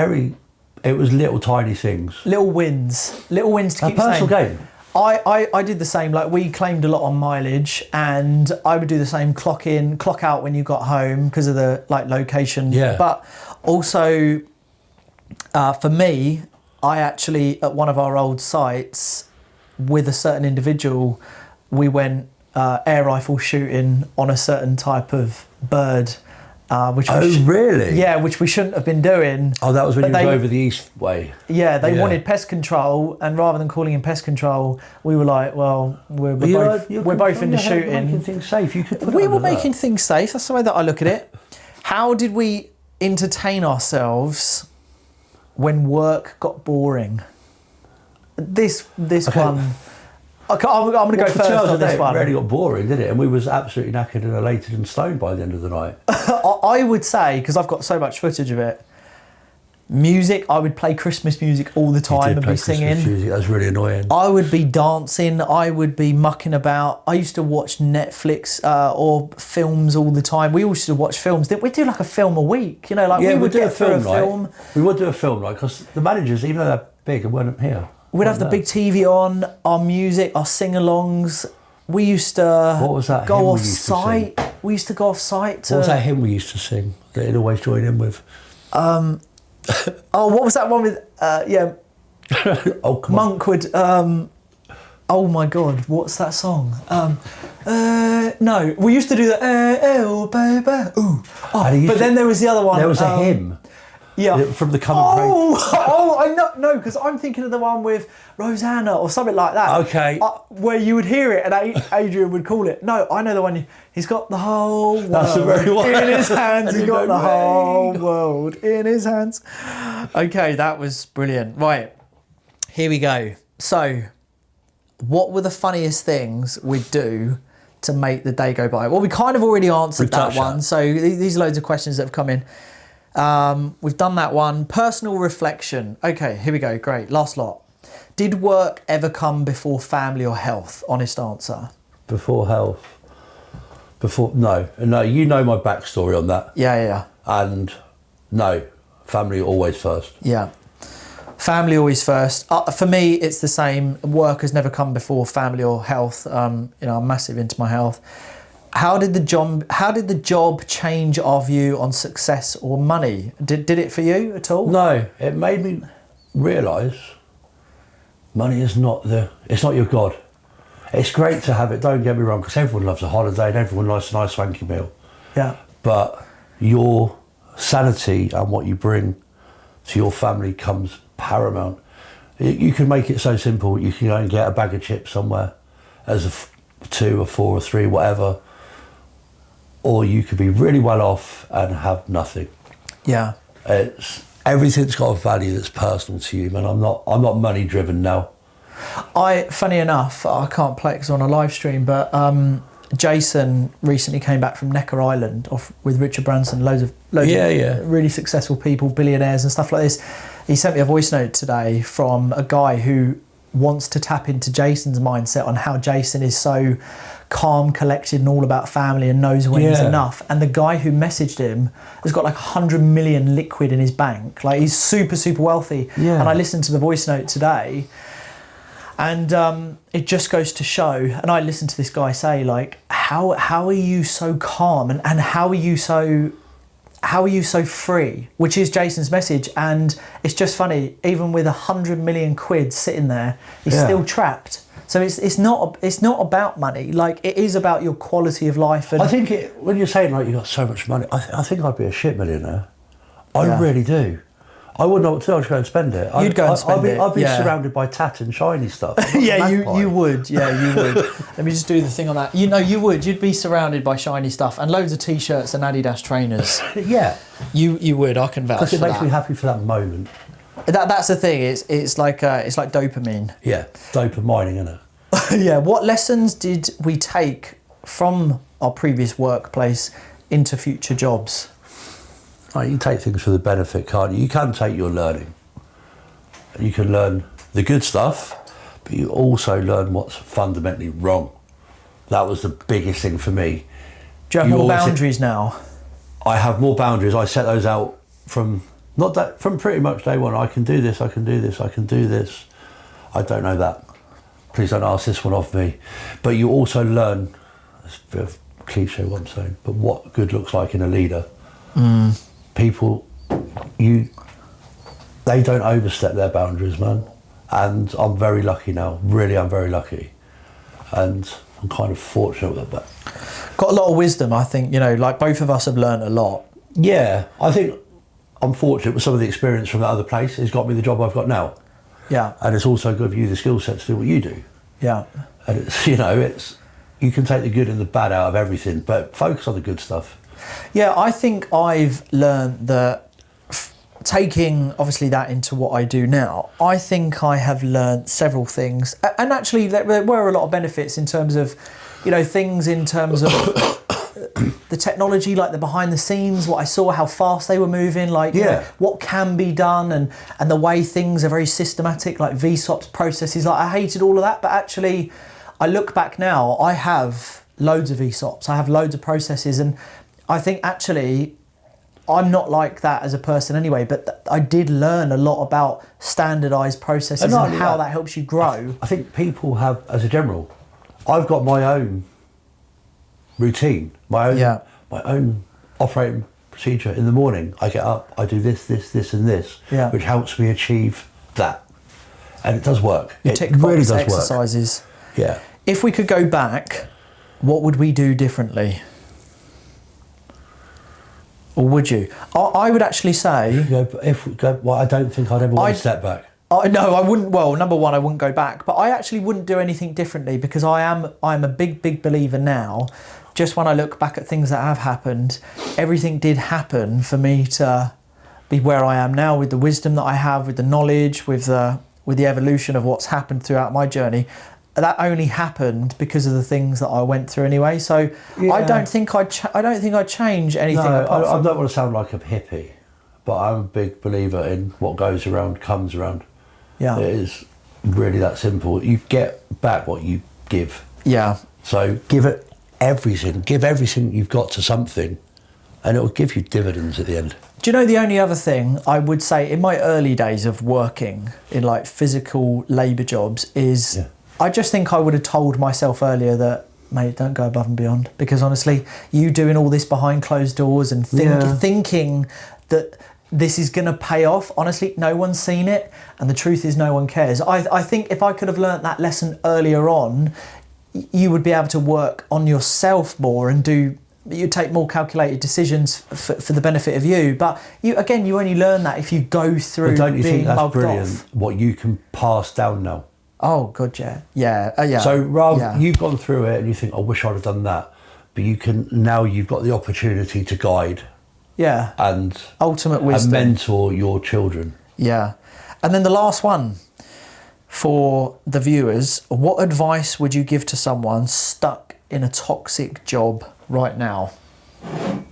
little tiny things. Little wins to keep saying. A personal gain. I did the same. We claimed a lot on mileage, and I would do the same, clock in, clock out when you got home because of the location. Yeah. But also, for me, I actually, at one of our old sites, with a certain individual, we went air rifle shooting on a certain type of bird. Really? Yeah, which we shouldn't have been doing. Oh, that was when you were over the east way. Yeah, they wanted pest control, and rather than calling in pest control, we were like, well, we're both into shooting. Making things safe. You could put we were making things safe. That's the way that I look at it. How did we entertain ourselves when work got boring? this one. I'm going to go first on this one. It really got boring, didn't it? And we was absolutely knackered and elated and stoned by the end of the night. I would say, because I've got so much footage of it, music, I would play Christmas music all the time and be singing. Christmas music, that was really annoying. I would be dancing, I would be mucking about. I used to watch Netflix or films all the time. We used to watch films. We'd do like a film a week, you know, like we would get through a film. We would do a film, right? Because the managers, even though they're big, weren't here. We'd have the big TV on, our music, our sing-alongs. We used to what was that go off site. We used to go off site to... What was that hymn we used to sing that he'd always join in with? Oh, what was that one with... Oh, come Monk on. would... oh my God, what's that song? No, we used to do the... oh, baby, ooh. Oh, but then there was the other one. There was a hymn. Yeah. From the Coming I know, no, because I'm thinking of the one with Rosanna or something like that. Okay. Where you would hear it and Adrian would call it. No, I know the one. He's got the whole world That's the very one. in his hands. He's got the whole world in his hands. Okay, that was brilliant. Right, here we go. So, what were the funniest things we'd do to make the day go by? Well, we kind of already answered that one. So these are loads of questions that have come in. We've done that one. Personal reflection. Okay, here we go. Great. Last lot. Did work ever come before family or health? Honest answer. Before health. No, you know my backstory on that. Yeah. And no, family always first. Yeah. Family always first. For me, it's the same. Work has never come before family or health. I'm massive into my health. How did the job change our view on success or money? Did it for you at all? No, it made me realise money is it's not your God. It's great to have it, don't get me wrong, because everyone loves a holiday and everyone likes a nice swanky meal. Yeah. But your sanity and what you bring to your family comes paramount. You can make it so simple. You can go and get a bag of chips somewhere as a 2 or 4 or 3, whatever. Or you could be really well off and have nothing. Yeah. Everything's got a value that's personal to you, man. I'm not money driven now. Funny enough, I can't play it because I'm on a live stream, but Jason recently came back from Necker Island off with Richard Branson, loads of really successful people, billionaires and stuff like this. He sent me a voice note today from a guy who wants to tap into Jason's mindset on how Jason is so calm, collected and all about family and knows when he's enough. And the guy who messaged him has got like 100 million liquid in his bank. Like he's super, super wealthy. Yeah. And I listened to the voice note today and it just goes to show, and I listened to this guy say like, how are you so calm and how are you so free, which is Jason's message. And it's just funny, even with 100 million quid sitting there, he's still trapped. So it's not about money. Like it is about your quality of life. And I think when you're saying like you got so much money, I think I'd be a shit millionaire. I really do. I wouldn't know what to do. I'd just go and spend it. You'd go and spend it. I'd be surrounded by tat and shiny stuff. Yeah, you would. Yeah, you would. Let me just do the thing on that. You would. You'd be surrounded by shiny stuff and loads of t-shirts and Adidas trainers. Yeah. You would. I can vouch for that. Because it makes me happy for that moment. That's the thing. It's like dopamine. Yeah, dopamining, isn't it? Yeah. What lessons did we take from our previous workplace into future jobs? Oh, you take things for the benefit, can't you? You can take your learning. You can learn the good stuff, but you also learn what's fundamentally wrong. That was the biggest thing for me. Do you have more boundaries now? I have more boundaries. I set those out from pretty much day one. I can do this, I can do this, I can do this. I don't know that. Please don't ask this one of me. But you also learn, it's a bit of cliche what I'm saying, but what good looks like in a leader. People, they don't overstep their boundaries, man. And I'm very lucky now. Really, I'm very lucky. And I'm kind of fortunate with that. Got a lot of wisdom, I think, like both of us have learned a lot. Yeah, I think I'm fortunate with some of the experience from that other place. It's got me the job I've got now. Yeah. And it's also given you the skill set to do what you do. Yeah. And it's, you can take the good and the bad out of everything, but focus on the good stuff. Yeah, I think I've learned that taking obviously that into what I do now, I think I have learned several things, and actually there were a lot of benefits in terms of, you know, things in terms of the technology, like the behind the scenes, what I saw, how fast they were moving, like you know, what can be done, and the way things are very systematic, like VSOPs processes. Like I hated all of that, but actually I look back now, I have loads of VSOPs, I have loads of processes, and I think actually I'm not like that as a person anyway, but I did learn a lot about standardized processes and how that helps you grow. I think people have, as a general, I've got my own routine, my own operating procedure. In the morning, I get up, I do this, and this, which helps me achieve that. And it does work. You tick box exercises. Yeah. If we could go back, what would we do differently? Or would you? I would actually say... I don't think I'd ever want to step back. No, I wouldn't. Well, number one, I wouldn't go back, but I actually wouldn't do anything differently, because I'm a big believer now. Just when I look back at things that have happened, everything did happen for me to be where I am now, with the wisdom that I have, with the knowledge, with the evolution of what's happened throughout my journey. That only happened because of the things that I went through anyway. So I don't think I'd change anything. No, I don't want to sound like a hippie, but I'm a big believer in what goes around comes around. Yeah, it is really that simple. You get back what you give. Yeah. So give everything you've got to something, and it will give you dividends at the end. Do you know, the only other thing I would say in my early days of working in like physical labour jobs is I just think I would have told myself earlier that, mate, don't go above and beyond, because honestly, you doing all this behind closed doors and thinking that this is going to pay off, honestly, no one's seen it, and the truth is no one cares. I think if I could have learnt that lesson earlier on, you would be able to work on yourself more and you take more calculated decisions for the benefit of you. But you only learn that if you go through. But don't you being think that's mugged brilliant? Off. What you can pass down now. Oh God, yeah. So rather you've gone through it and you think, I wish I'd have done that, but you've got the opportunity to guide. Yeah. And ultimate wisdom. And mentor your children. Yeah. And then the last one for the viewers, what advice would you give to someone stuck in a toxic job right now? I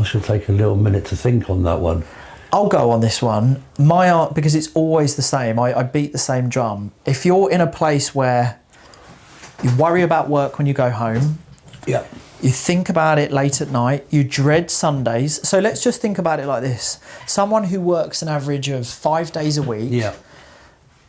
should take a little minute to think on that one. I'll go on this one. Because it's always the same. I beat the same drum. If you're in a place where you worry about work when you go home, you think about it late at night, you dread Sundays. So let's just think about it like this. Someone who works an average of 5 days a week,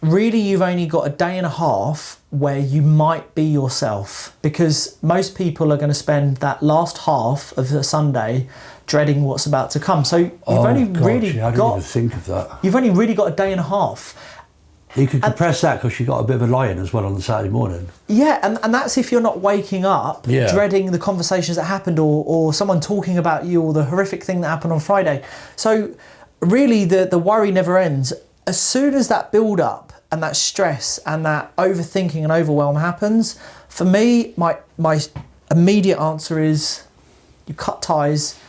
really you've only got a day and a half where you might be yourself, because most people are going to spend that last half of the Sunday dreading what's about to come. So you've only really got... I didn't even think of that. You've only really got a day and a half. You could compress that because you've got a bit of a lie-in as well on the Saturday morning. Yeah, and that's if you're not waking up dreading the conversations that happened or someone talking about you or the horrific thing that happened on Friday. So really the worry never ends. As soon as that build-up and that stress and that overthinking and overwhelm happens, for me, my immediate answer is you cut ties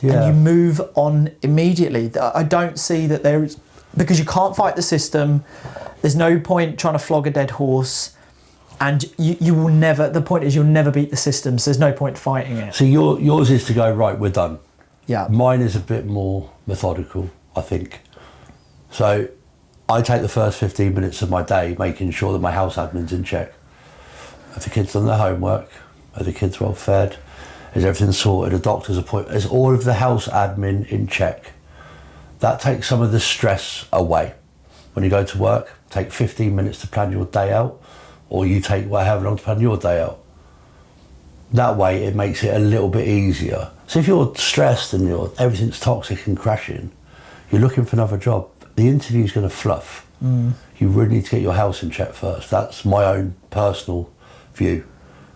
and you move on immediately. I don't see that there is... Because you can't fight the system, there's no point trying to flog a dead horse, and you will never... The point is you'll never beat the system, so there's no point fighting it. So yours is to go, right, we're done. Yeah. Mine is a bit more methodical, I think. So I take the first 15 minutes of my day making sure that my house admin's in check. Have the kids done their homework? Are the kids well fed? Is everything sorted? A doctor's appointment? Is all of the house admin in check? That takes some of the stress away. When you go to work, take 15 minutes to plan your day out, or you take however long to plan your day out. That way it makes it a little bit easier. So if you're stressed and everything's toxic and crashing, you're looking for another job, the interview's going to fluff. You really need to get your house in check first. That's my own personal view.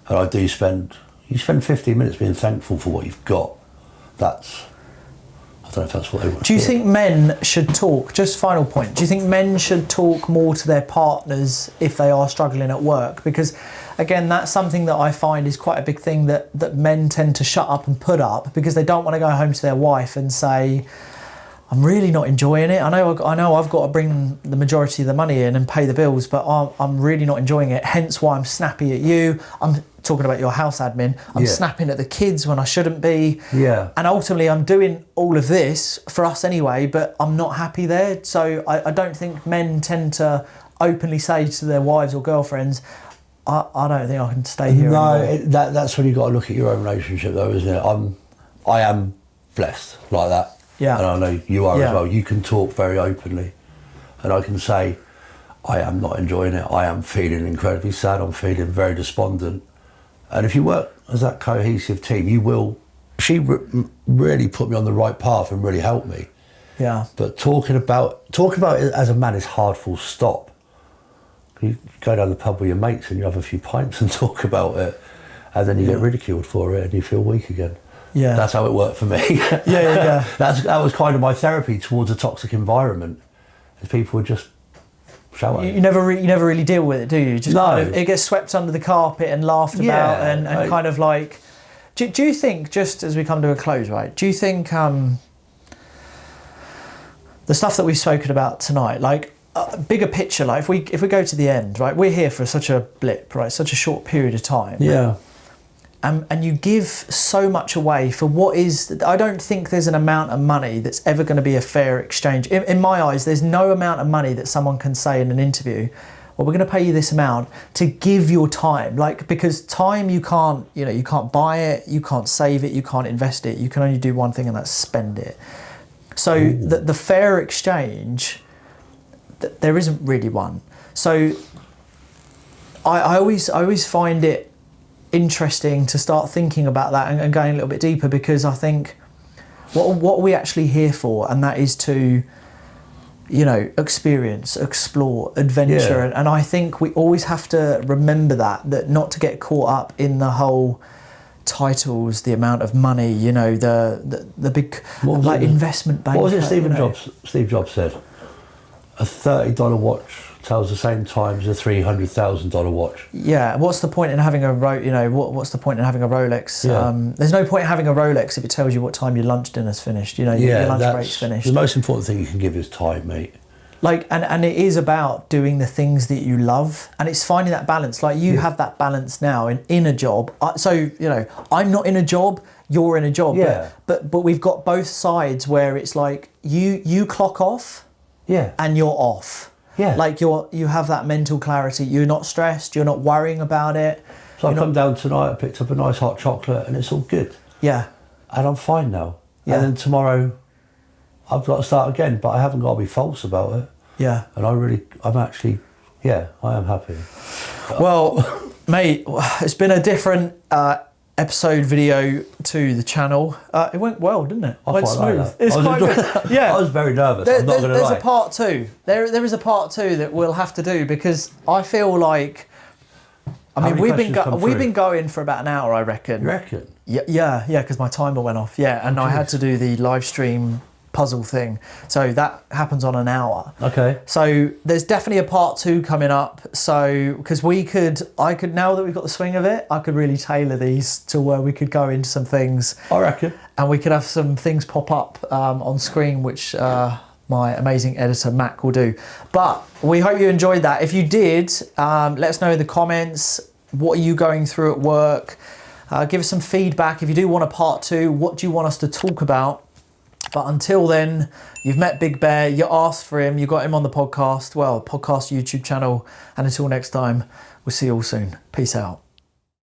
And you spend 15 minutes being thankful for what you've got. I don't know if that's what they want. Do you think men should talk, just final point, do you think men should talk more to their partners if they are struggling at work? Because again, that's something that I find is quite a big thing that men tend to shut up and put up because they don't want to go home to their wife and say, I'm really not enjoying it. I know I've got to bring the majority of the money in and pay the bills, but I'm really not enjoying it. Hence why I'm snappy at you. I'm talking about your house admin. I'm snapping at the kids when I shouldn't be. Yeah. And ultimately I'm doing all of this for us anyway, but I'm not happy there. So I don't think men tend to openly say to their wives or girlfriends, I don't think I can stay here anymore. That's when you've got to look at your own relationship though, isn't it? I am blessed like that. Yeah. And I know you are as well. You can talk very openly. And I can say, I am not enjoying it. I am feeling incredibly sad. I'm feeling very despondent. And if you work as that cohesive team, you will. She really put me on the right path and really helped me. Yeah. But talking about it as a man is hard, full stop. You go down the pub with your mates and you have a few pints and talk about it, and then you get ridiculed for it and you feel weak again. Yeah. That's how it worked for me. Yeah. That was kind of my therapy towards a toxic environment. People would just shout at you. You never really deal with it, do you? Just No. kind of, it gets swept under the carpet and laughed about and kind of like... Do you think, just as we come to a close, right, do you think the stuff that we've spoken about tonight, like bigger picture, like if we go to the end, right, we're here for such a blip, right, such a short period of time. Yeah. And you give so much away for what is... I don't think there's an amount of money that's ever going to be a fair exchange. In my eyes, there's no amount of money that someone can say in an interview, well, we're going to pay you this amount to give your time. Like, because time you can't buy it, you can't save it, you can't invest it. You can only do one thing, and that's spend it. So the fair exchange, there isn't really one. So I always find it interesting to start thinking about that and going a little bit deeper, because I think what are we actually here for? And that is to, experience, explore, adventure. And I think we always have to remember that not to get caught up in the whole titles, the amount of money, the big investment bank. What was it Steve Jobs said? A $30 watch tells the same time as a $300,000 watch. Yeah, what's the point in having what's the point in having a Rolex? Yeah. There's no point in having a Rolex if it tells you what time your lunch dinner's finished. Your lunch break's finished. The most important thing you can give is time, mate. Like, and it is about doing the things that you love, and it's finding that balance. Like you have that balance now in a job. So I'm not in a job, you're in a job. Yeah. But we've got both sides where it's like you clock off. Yeah. And you're off. Yeah. Like you have that mental clarity. You're not stressed. You're not worrying about it. So I come down tonight, I picked up a nice hot chocolate, and it's all good. Yeah. And I'm fine now. Yeah. And then tomorrow, I've got to start again, but I haven't got to be false about it. Yeah. And I am happy. Well, mate, it's been a different episode video to the channel. It went well, didn't it? It went smooth. It's quite good. Yeah. I was very nervous. I'm not going to lie. There's a part two. There is a part two that we'll have to do, because I feel like, we've been going for about an hour, I reckon. You reckon? Yeah, because my timer went off. Yeah, and I had to do the live stream puzzle thing, so that happens on an hour. Okay. So there's definitely a part two coming up. So because I could now that we've got the swing of it, I could really tailor these to where we could go into some things. I reckon. And we could have some things pop up on screen, which my amazing editor Mac will do. But we hope you enjoyed that. If you did, let us know in the comments. What are you going through at work? Give us some feedback. If you do want a part two, what do you want us to talk about? But until then, you've met Big Bear, you asked for him, you got him on the podcast, YouTube channel. And until next time, we'll see you all soon. Peace out.